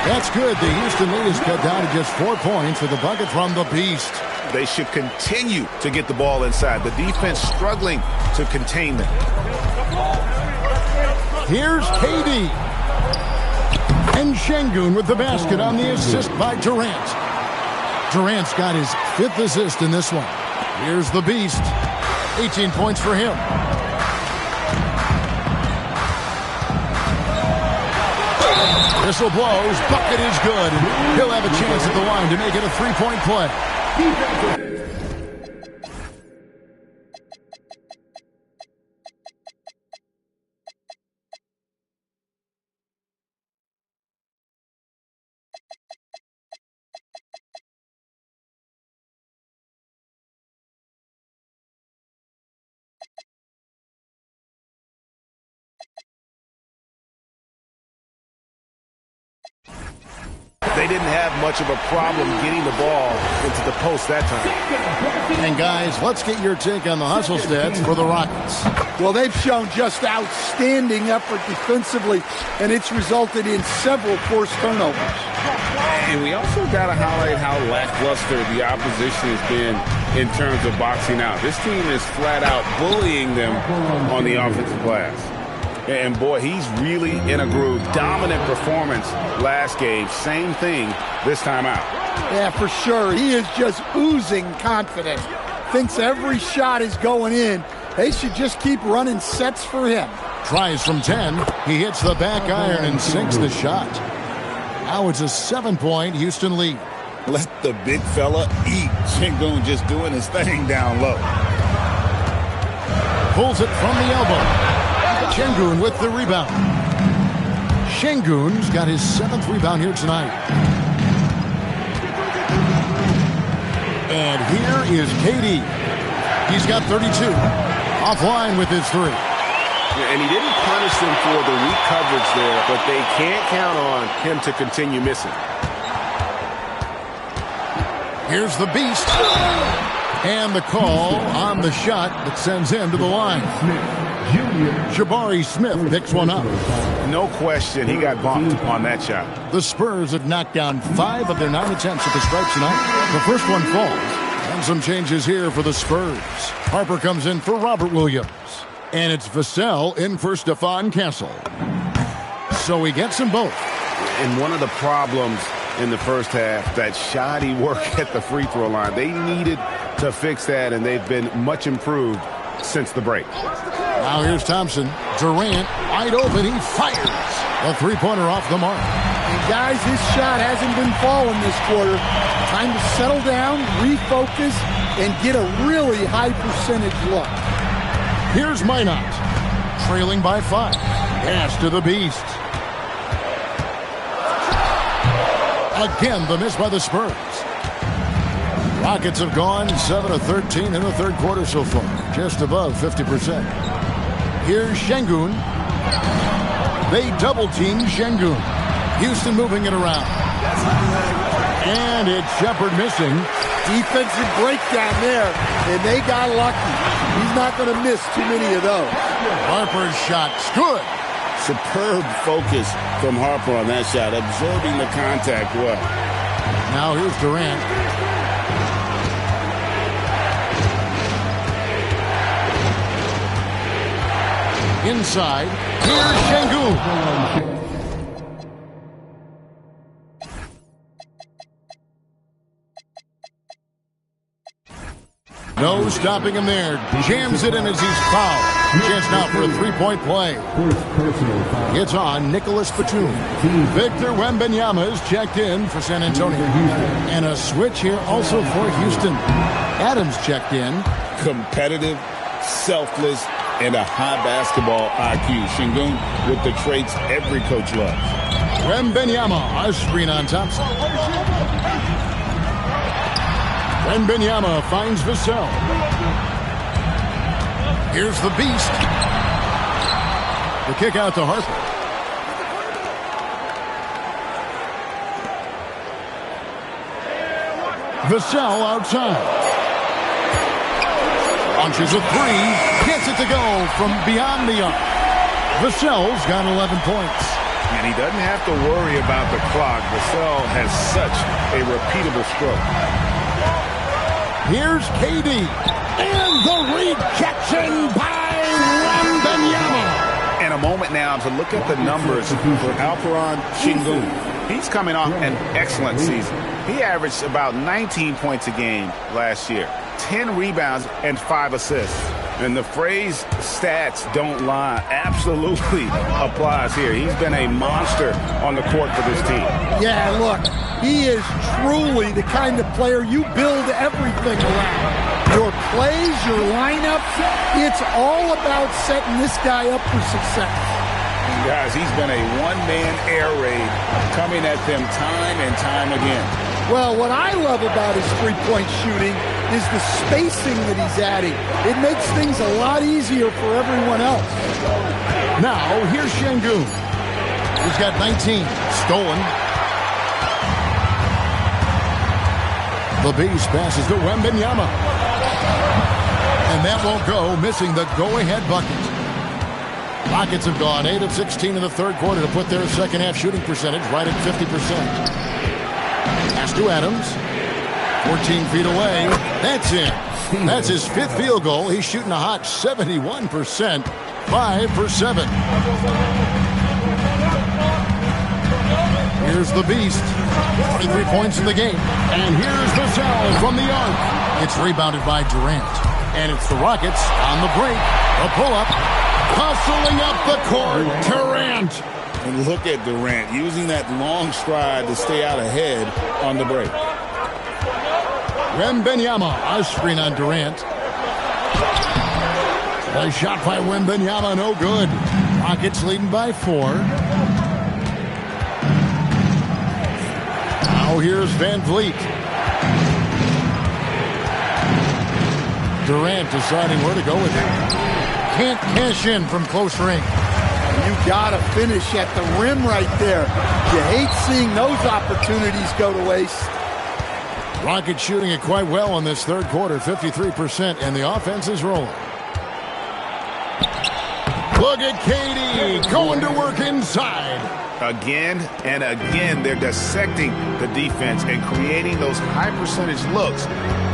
That's good. The Houston lead is cut down to just 4 points with the bucket from the Beast. They should continue to get the ball inside. The defense struggling to contain them. Here's KD. And Şengün with the basket on the assist by Durant. Durant's got his 5th assist in this one. Here's the Beast. 18 points for him. Whistle blows. Bucket is good. And he'll have a chance at the line to make it a 3-point play. They didn't have much of a problem getting the ball into the post that time. And guys, let's get your take on the hustle stats for the Rockets. Well, they've shown just outstanding effort defensively, and it's resulted in several forced turnovers. And we also got to highlight how lackluster the opposition has been in terms of boxing out. This team is flat out bullying them on the offensive glass. And boy, he's really in a groove. Dominant performance last game. Same thing this time out. Yeah, for sure. He is just oozing confidence. Thinks every shot is going in. They should just keep running sets for him. Tries from 10. He hits the back iron and sinks the shot. Now it's a 7-point Houston lead. Let the big fella eat. Şengün just doing his thing down low. Pulls it from the elbow. Şengün with the rebound. Şengün's got his 7th rebound here tonight. And here is KD. He's got 32. Offline with his 3. And he didn't punish them for the weak coverage there, but they can't count on him to continue missing. Here's the Beast. And the call on the shot that sends him to the line. Jabari Smith picks one up. No question, he got bumped on that shot. The Spurs have knocked down 5 of their 9 attempts at the stripe tonight. The first one falls. And some changes here for the Spurs. Harper comes in for Robert Williams. And it's Vassell in for Stephon Castle. So he gets them both. And one of the problems in the first half, that shoddy work at the free throw line. They needed to fix that, and they've been much improved since the break. Now here's Thompson. Durant wide open. He fires. A 3-pointer off the mark. And guys, his shot hasn't been falling this quarter. Time to settle down, refocus, and get a really high percentage look. Here's Minot. Trailing by 5. Pass to the Beast. Again, the miss by the Spurs. Rockets have gone 7 of 13 in the third quarter so far. Just above 50%. Here's Şengün. They double-team Şengün. Houston moving it around. And it's Shepard missing. Defensive breakdown there, and they got lucky. He's not going to miss too many of those. Harper's shot's good. Superb focus from Harper on that shot, absorbing the contact well. Now here's Durant. Inside, here's Şengün. No stopping him there. Jams it in as he's fouled. Chance now for a three-point play. It's on Nicholas Batum. Victor Wembanyama is checked in for San Antonio. And a switch here also for Houston. Adams checked in. Competitive, selfless, and a high basketball IQ. Şengün with the traits every coach loves. Wembanyama, a screen on Thompson. Wembanyama finds Vassell. Here's the beast. The kick out to Harper. Vassell outside. Launches a three. Gets it to go from beyond the arc. Vassell's got 11 points. And he doesn't have to worry about the clock. Vassell has such a repeatable stroke. Here's KD. And the rejection by Wembanyama. And a moment now to look at the numbers for Alperen Şengün. He's coming off an excellent season. He averaged about 19 points a game last year, 10 rebounds and 5 assists. And the phrase stats don't lie absolutely applies here. He's been a monster on the court for this team. Yeah, look, he is truly the kind of player you build everything around. Your plays, your lineups, it's all about setting this guy up for success. And guys, he's been a one-man air raid coming at them time and time again. Well, what I love about his three-point shooting is the spacing that he's adding. It makes things a lot easier for everyone else. Now, here's Şengün. He's got 19. Stolen. The beast passes to Wembanyama. And that won't go, missing the go-ahead bucket. Rockets have gone 8 of 16 in the third quarter to put their second-half shooting percentage right at 50%. Pass to Adams. 14 feet away. That's in. That's his 5th field goal. He's shooting a hot 71%. 5 for 7. Here's the beast. 23 points in the game. And here's Vassell from the arc. It's rebounded by Durant. And it's the Rockets on the break. A pull-up. Hustling up the court. Durant. And look at Durant using that long stride to stay out ahead on the break. Wembanyama, a screen on Durant. A shot by Wembanyama, no good. Rockets leading by 4. Now here's Van Vliet. Durant deciding where to go with it. Can't cash in from close range. You gotta finish at the rim right there. You hate seeing those opportunities go to waste. Rockets shooting it quite well in this third quarter, 53%, and the offense is rolling. Look at KD going to work inside. Again and again, they're dissecting the defense and creating those high-percentage looks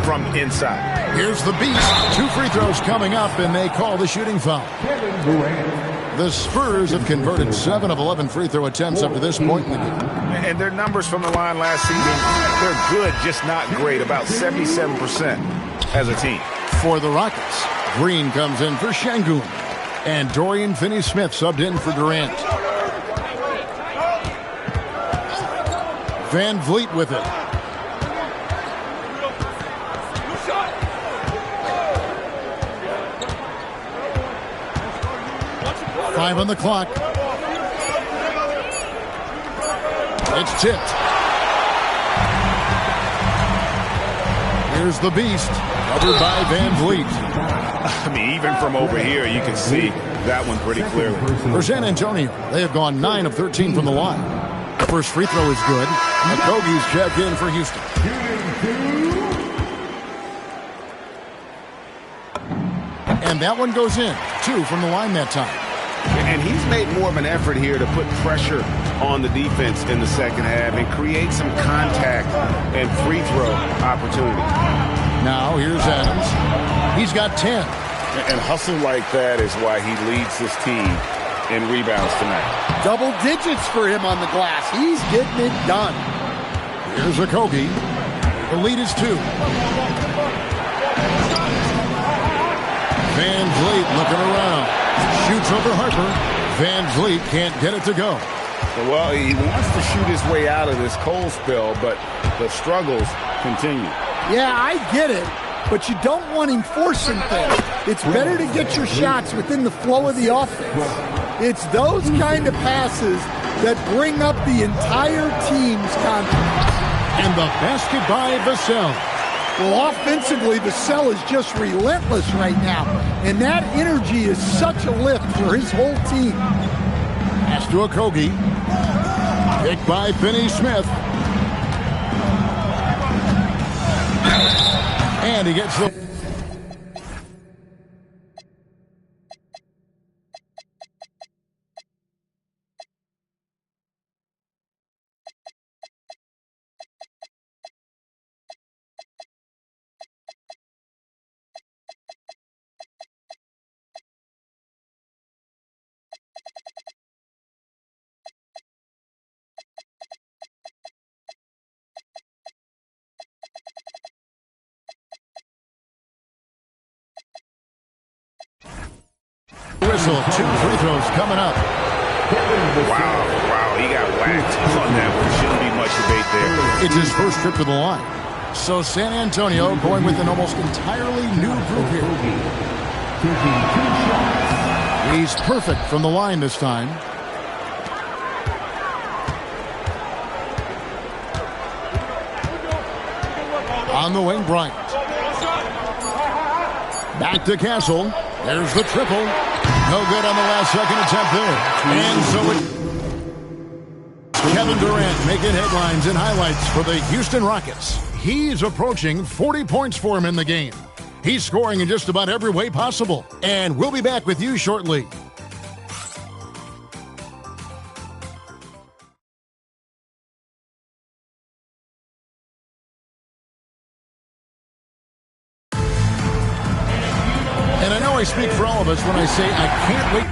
from inside. Here's the beast. 2 free throws coming up, and they call the shooting foul. The Spurs have converted 7 of 11 free throw attempts up to this point in the game. And their numbers from the line last season, they're good, just not great, about 77% as a team. For the Rockets, Green comes in for Şengün, and Dorian Finney-Smith subbed in for Durant. Van Vliet with it. Five on the clock. It's tipped. Here's the beast, covered by Van Vliet. I mean, even from over here, you can see that one pretty clearly. For San Antonio, they have gone 9 of 13 from the line. The first free throw is good. Okogie's checked in for Houston. And that one goes in. 2 from the line that time. And he's made more of an effort here to put pressure on the defense in the second half and create some contact and free throw opportunity. Now here's Adams. He's got 10. And hustle like that is why he leads this team in rebounds tonight. Double digits for him on the glass. He's getting it done. Here's Okogie. The lead is 2. Van Vliet looking around. Shoots over Harper. Van Vliet can't get it to go. Well, he wants to shoot his way out of this cold spell, but the struggles continue. Yeah, I get it, but you don't want him forcing things. It's better to get your shots within the flow of the offense. It's those kind of passes that bring up the entire team's confidence. And the basket by Vassell. Well, offensively, Vassell is just relentless right now, and that energy is such a lift for his whole team. Pass to Okogie. Picked by Finney-Smith. And he gets the... Whistle. 2 free throws coming up. Wow, he got whacked on that one. Shouldn't be much debate there. It's his first trip to the line. So San Antonio going with an almost entirely new group here. He's perfect from the line this time. On the wing, Bryant. Back to Castle. There's the triple. No good on the last second attempt there. And so Kevin Durant making headlines and highlights for the Houston Rockets. He's approaching 40 points for him in the game. He's scoring in just about every way possible. And we'll be back with you shortly. And I know I speak for all of us when I say I can't wait.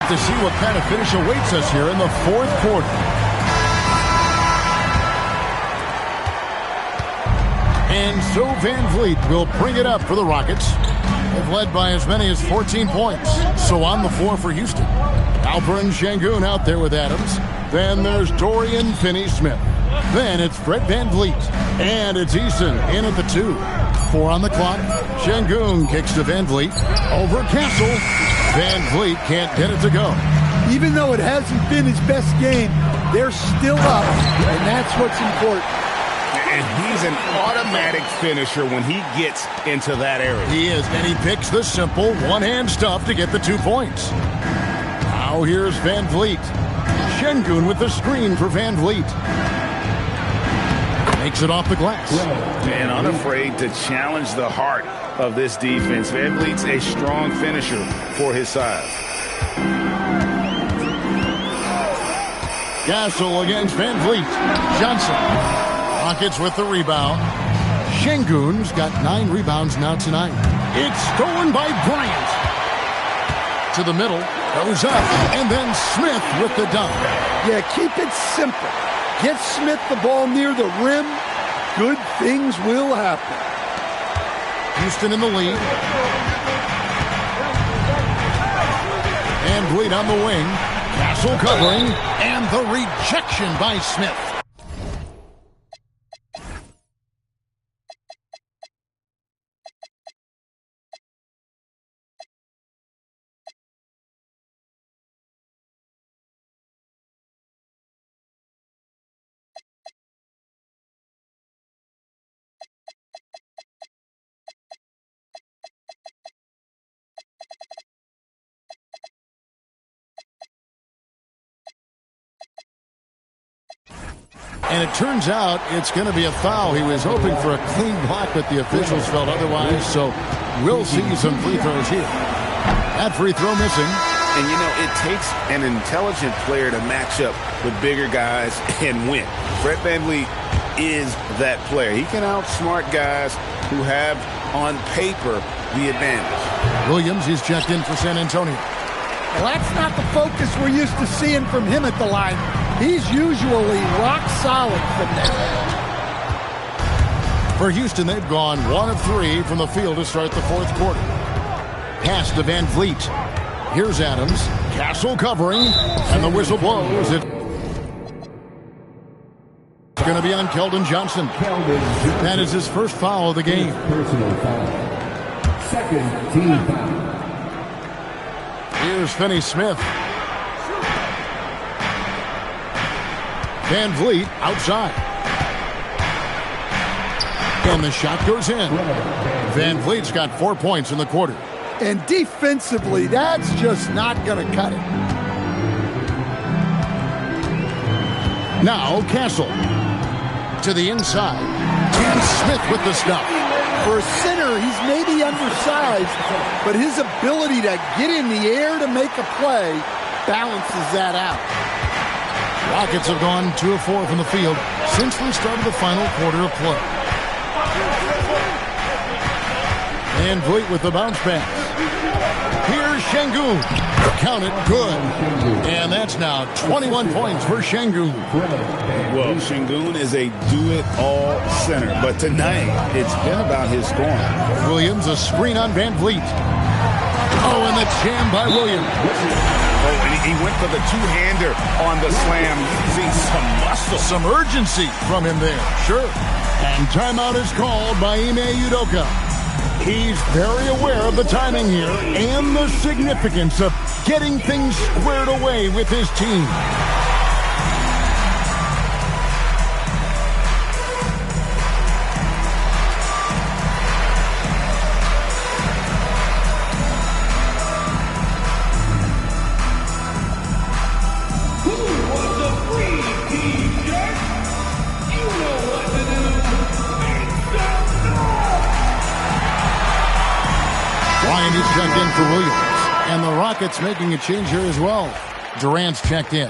To see what kind of finish awaits us here in the fourth quarter. And so Van Vliet will bring it up for the Rockets. They've led by as many as 14 points. So on the floor for Houston. Alperen Sengun out there with Adams. Then there's Dorian Finney-Smith. Then it's Fred Van Vliet. And it's Easton in at the 2. 4 on the clock. Sengun kicks to Van Vliet. Over Castle. Van Vliet can't get it to go. Even though it hasn't been his best game, they're still up, and that's what's important. And he's an automatic finisher when he gets into that area. He is, and he picks the simple one-hand stuff to get the 2 points. Now here's Van Vliet. Sengun with the screen for Van Vliet. Makes it off the glass. And unafraid to challenge the heart of this defense. Van Vliet's a strong finisher for his size. Gasol against Van Vliet. Johnson. Rockets with the rebound. Sengun's got 9 rebounds now tonight. It's stolen by Bryant. To the middle. Goes up. And then Smith with the dunk. Yeah, keep it simple. Get Smith the ball near the rim. Good things will happen. Houston in the lead. Van Vliet on the wing. Castle covering. And the rejection by Smith. And it turns out it's going to be a foul. He was hoping for a clean block, but the officials felt otherwise. So we'll see some free throws here. That free throw missing. And, you know, it takes an intelligent player to match up with bigger guys and win. Fred Van Vliet is that player. He can outsmart guys who have, on paper, the advantage. Williams is checked in for San Antonio. Well, that's not the focus we're used to seeing from him at the line. He's usually rock solid from there. For Houston, they've gone 1 of 3 from the field to start the fourth quarter. Pass to Van Vliet. Here's Adams. Castle covering. And the whistle blows. It's going to be on Keldon Johnson. That is his first foul of the game. Personal foul. Second team foul. Here's Finney-Smith. Van Vliet outside. And the shot goes in. Van Vliet's got 4 points in the quarter. And defensively, that's just not going to cut it. Now Castle. To the inside. And Smith with the stop. For a center, he's maybe undersized, but his ability to get in the air to make a play balances that out. Rockets have gone 2 of 4 from the field since we started the final quarter of play. Van Vliet with the bounce pass. Here's Sengun. Count it, good. And that's now 21 points for Sengun. Well, Sengun is a do-it-all center, but tonight it's been about his scoring. Williams, a screen on Van Vliet. Oh, and the jam by Williams. Oh, and he went for the two-hander on the slam, using some muscle. Some urgency from him there, sure. And timeout is called by Ime Udoka. He's very aware of the timing here and the significance of getting things squared away with his team. Checked in for Williams. And the Rockets making a change here as well. Durant's checked in.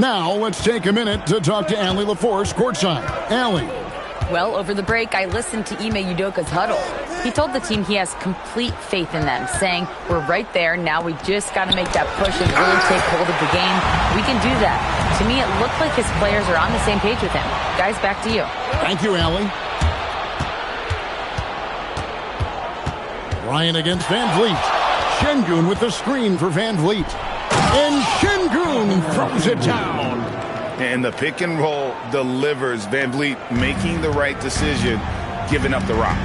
Now let's take a minute to talk to Allie LaForce courtside. Allie. Well, over the break, I listened to Ime Udoka's huddle. He told the team he has complete faith in them, saying, we're right there, now we just got to make that push and really take hold of the game. We can do that. To me, it looked like his players are on the same page with him. Guys, back to you. Thank you, Allie. Ryan against Van Vliet. Şengün with the screen for Van Vliet. And Şengün throws it down. And the pick and roll delivers. Van Vliet making the right decision, giving up the rock.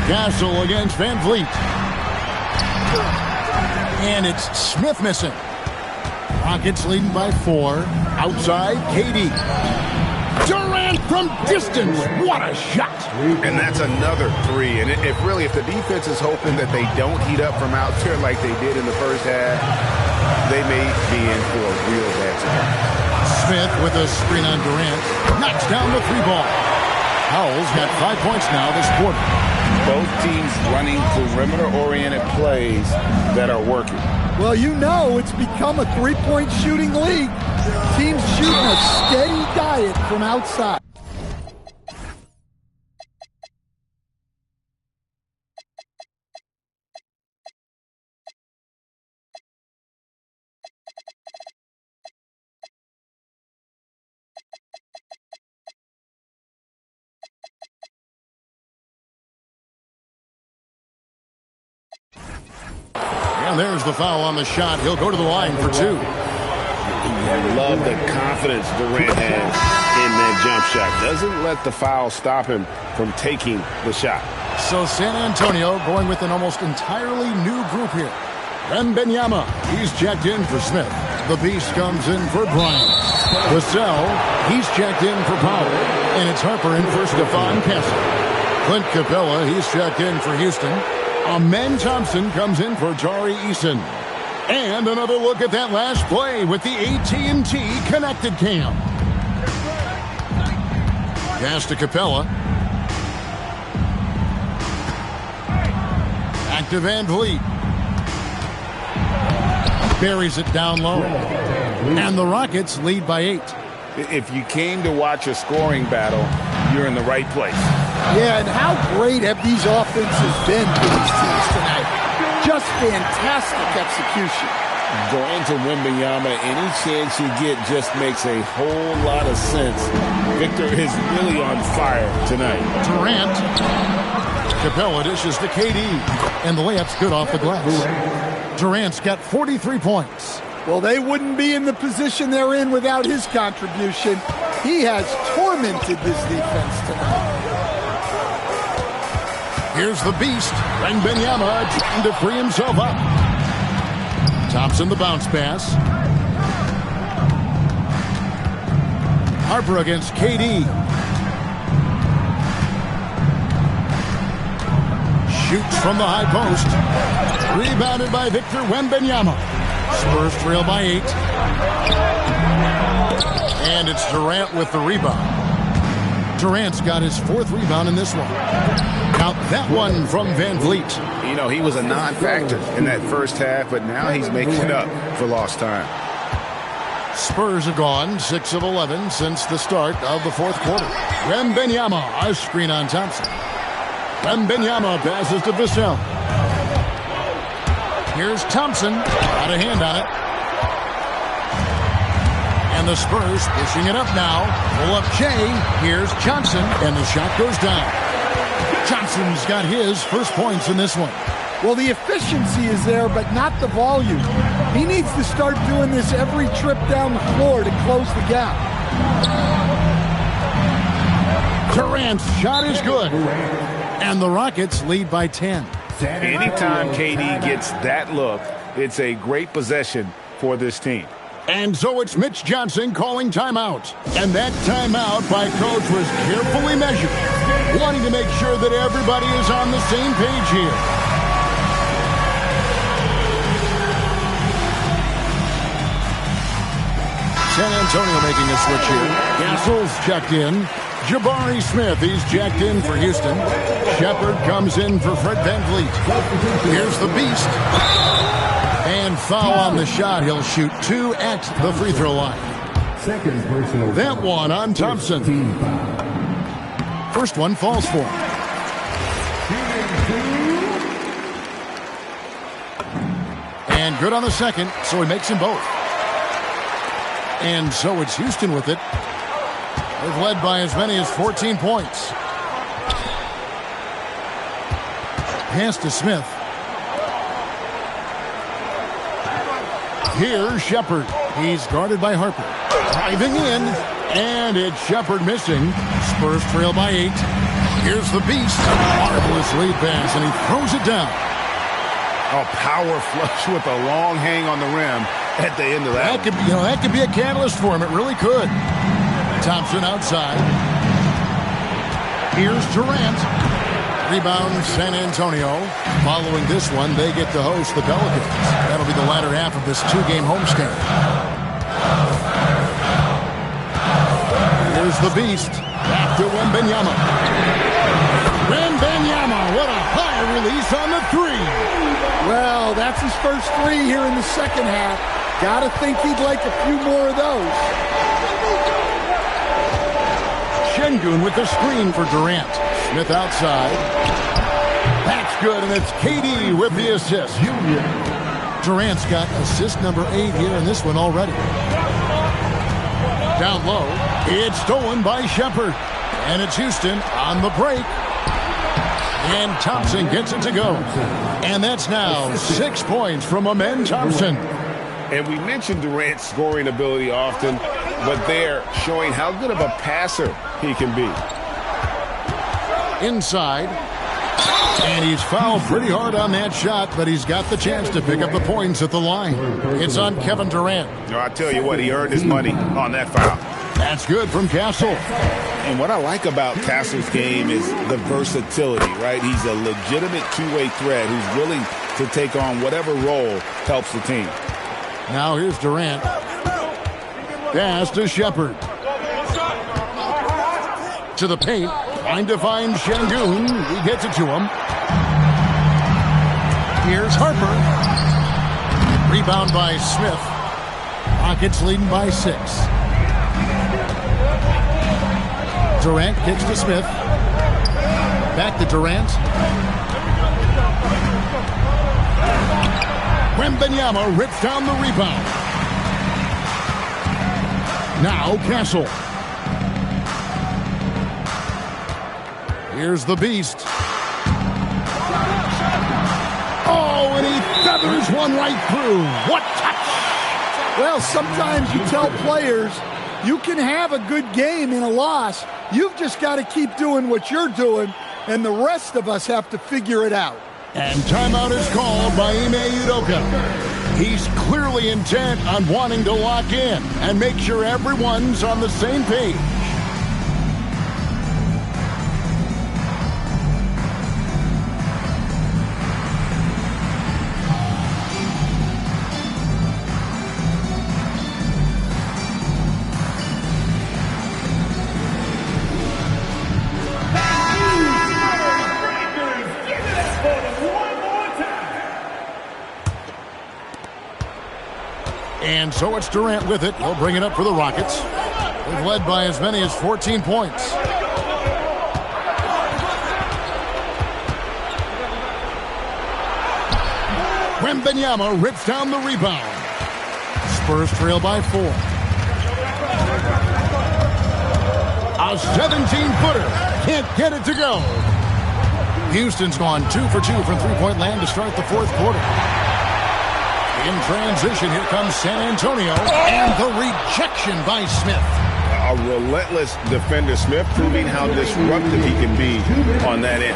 Castle against Van Vliet. And it's Smith missing. Rockets leading by 4. Outside, KD. Durant from distance. What a shot. And that's another 3. And if the defense is hoping that they don't heat up from out there like they did in the first half, they may be in for a real bad surprise. Smith with a screen on Durant. Knocks down the 3-ball. Howell's got 5 points now this quarter. Both teams running perimeter-oriented plays that are working. Well, you know it's become a three-point shooting league. Teams shooting a steady diet from outside. And there's the foul on the shot. He'll go to the line for 2. I love the confidence Durant has in that jump shot. Doesn't let the foul stop him from taking the shot. So San Antonio going with an almost entirely new group here. Wembanyama, he's checked in for Smith. The Beast comes in for Bryant. Vassell, he's checked in for Powell. And it's Harper in for Stephon Castle. Clint Capella, he's checked in for Houston. Amen Thompson comes in for Tari Eason. And another look at that last play with the AT&T Connected Cam. Pass to Capella. Back to Van Vliet. Buries it down low. And the Rockets lead by 8. If you came to watch a scoring battle, you're in the right place. Yeah, and how great have these offenses been for these teams tonight? Just fantastic execution. Going to Wembanyama, any chance you get just makes a whole lot of sense. Victor is really on fire tonight. Durant. Capella dishes to KD. And the layup's good off the glass. Durant's got 43 points. Well, they wouldn't be in the position they're in without his contribution. He has tormented this defense tonight. Here's the Beast. Wembanyama trying to free himself up. Thompson the bounce pass. Harper against KD. Shoots from the high post. Rebounded by Victor Wembanyama. Spurs trail by 8. And it's Durant with the rebound. Durant's got his 4th rebound in this one. Count that one from Van Vliet. You know, he was a non-factor in that first half, but now he's making up for lost time. Spurs are gone 6 of 11 since the start of the 4th quarter. Wembanyama, a screen on Thompson. Wembanyama passes to Vassell. Here's Thompson. Got a hand on it. And the Spurs pushing it up now. Pull up Jay. Here's Johnson. And the shot goes down. Johnson's got his first points in this one. Well, the efficiency is there, but not the volume. He needs to start doing this every trip down the floor to close the gap. Durant's shot is good. And the Rockets lead by 10. Anytime KD gets that look, it's a great possession for this team. And so it's Mitch Johnson calling timeout. And that timeout by coach was carefully measured, wanting to make sure that everybody is on the same page here. San Antonio making a switch here. Castle's checked in. Jabari Smith, he's checked in for Houston. Shepard comes in for Fred Van Vliet. Here's the Beast. And foul on the shot. He'll shoot 2 at the free throw line. Second personal. That one on Thompson. First one falls for him. And good on the second, so he makes them both. And so it's Houston with it. They've led by as many as 14 points. Pass to Smith. Here's Shepard. He's guarded by Harper. Driving in, and it's Shepard missing. Spurs trail by 8. Here's the beast. Marvelous lead pass, and he throws it down. A power flush with a long hang on the rim at the end of that. That could be a catalyst for him. It really could. Thompson outside. Here's Durant. Rebound San Antonio. Following this one, they get to host the Pelicans. That'll be the latter half of this 2-game homestand. Here's the beast. Back to Wembanyama. Wembanyama, what a high release on the 3. Well, that's his first 3 here in the second half. Gotta think he'd like a few more of those. Şengün with the screen for Durant. Smith outside. That's good, and it's KD with the assist. Durant's got assist number 8 here in this one already. Down low, it's stolen by Shepard. And it's Houston on the break. And Thompson gets it to go. And that's now 6 points from Amen Thompson. And we mentioned Durant's scoring ability often, but they're showing how good of a passer he can be. Inside. And he's fouled pretty hard on that shot, but he's got the chance to pick up the points at the line. It's on Kevin Durant. I tell you what, he earned his money on that foul. That's good from Castle. And what I like about Castle's game is the versatility, right? He's a legitimate two-way threat who's willing to take on whatever role helps the team. Now here's Durant. Pass to Shepard. To the paint. Trying to find Şengün. He gets it to him. Here's Harper. Rebound by Smith. Rockets leading by 6. Durant kicks to Smith. Back to Durant. Wembanyama rips down the rebound. Now Castle. Here's the beast. Oh, and he feathers one right through. What touch! Well, sometimes you tell players you can have a good game in a loss. You've just got to keep doing what you're doing, and the rest of us have to figure it out. And timeout is called by Ime Udoka. He's clearly intent on wanting to lock in and make sure everyone's on the same page. And so it's Durant with it. He'll bring it up for the Rockets. They've led by as many as 14 points. Wembanyama rips down the rebound. Spurs trail by 4. A 17-footer. Can't get it to go. Houston's gone 2 for 2 from three-point land to start the fourth quarter. In transition, here comes San Antonio, and the rejection by Smith. A relentless defender, Smith, proving how disruptive he can be on that end.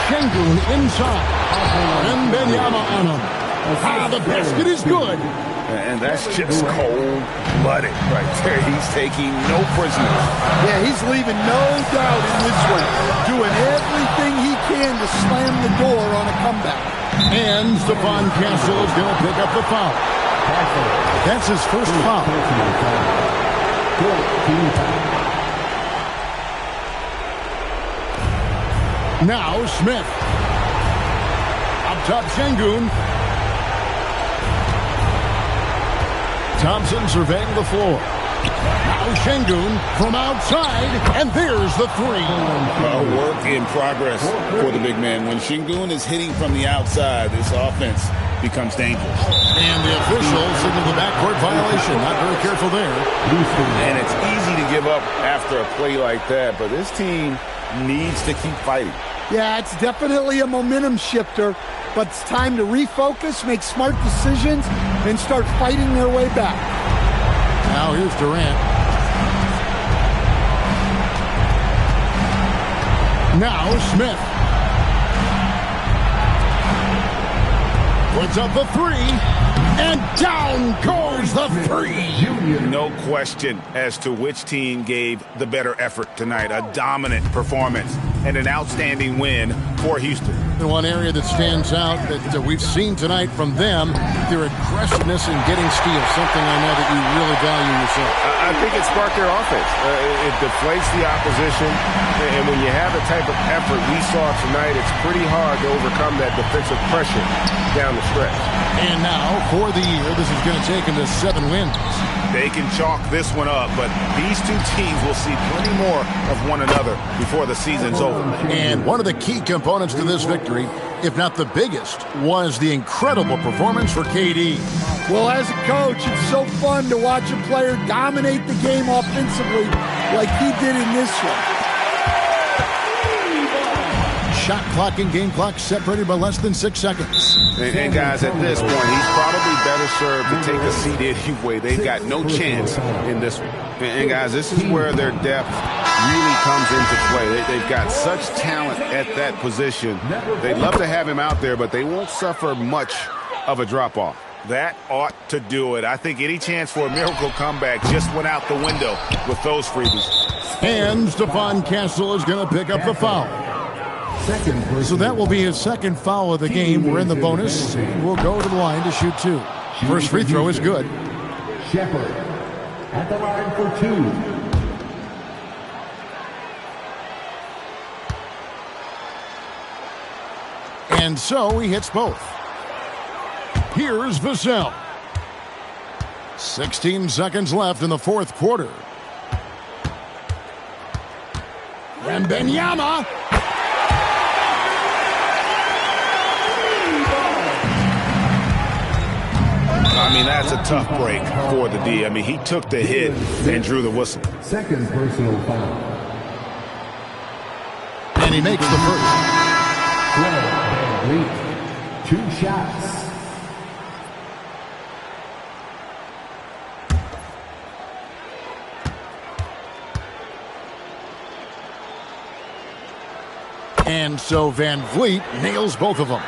Şengün inside. Wembanyama on him. The basket is good. And that's just cold-blooded right there. He's taking no prisoners. Yeah, he's leaving no doubt in this one. Doing everything he can to slam the door on a comeback. And Stephon Castle is going to pick up the foul. That's his first foul. Now Smith. Up top, Şengün. Thompson surveying the floor. Now Şengün from outside, and there's the three. Work in progress for the big man. When Şengün is hitting from the outside, this offense becomes dangerous. And the officials into the backcourt violation. Not very careful there. And it's easy to give up after a play like that, but this team needs to keep fighting. Yeah, it's definitely a momentum shifter, but it's time to refocus, make smart decisions, and start fighting their way back. Now here's Durant. Now Smith. Puts up the three, and down goes the three. No question as to which team gave the better effort tonight. A dominant performance and an outstanding win for Houston. And one area that stands out that we've seen tonight from them, their aggressiveness in getting steals, something I know that you really value yourself. I think it sparked their offense. It deflates the opposition, and when you have the type of effort we saw tonight, it's pretty hard to overcome that defensive pressure down the stretch. And now, for the year, this is going to take them to 7 wins. They can chalk this one up, but these two teams will see plenty more of one another before the season's over. And one of the key components to this victory, if not the biggest, was the incredible performance for KD. Well, as a coach, it's so fun to watch a player dominate the game offensively like he did in this one. Shot clock and game clock separated by less than 6 seconds. And guys, at this point, he's probably better served to take a seat anyway. They've got no chance in this one. And guys, this is where their depth really comes into play. They've got such talent at that position. They'd love to have him out there, but they won't suffer much of a drop-off. That ought to do it. I think any chance for a miracle comeback just went out the window with those freebies. And Stephon Castle is going to pick up the foul. So that will be his second foul of the game. We're in the bonus. We'll go to the line to shoot 2. First free throw is good. Shepard at the line for 2. And so he hits both. Here's Vassell. 16 seconds left in the fourth quarter. Wembanyama. I mean, that's a tough break for the D. I mean, he took the hit and drew the whistle. Second personal foul. And he makes the first. 2 shots. And so Van Vliet nails both of them.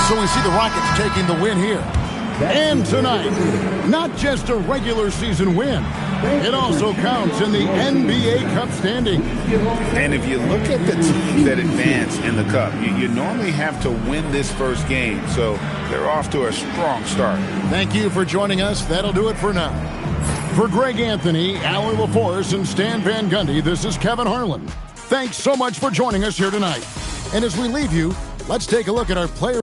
So we see the Rockets taking the win here. And tonight, not just a regular season win, it also counts in the NBA Cup standing. And if you look at the teams that advance in the Cup, you normally have to win this first game. So they're off to a strong start. Thank you for joining us. That'll do it for now. For Greg Anthony, Alan LaForce, and Stan Van Gundy, this is Kevin Harlan. Thanks so much for joining us here tonight. And as we leave you, let's take a look at our player.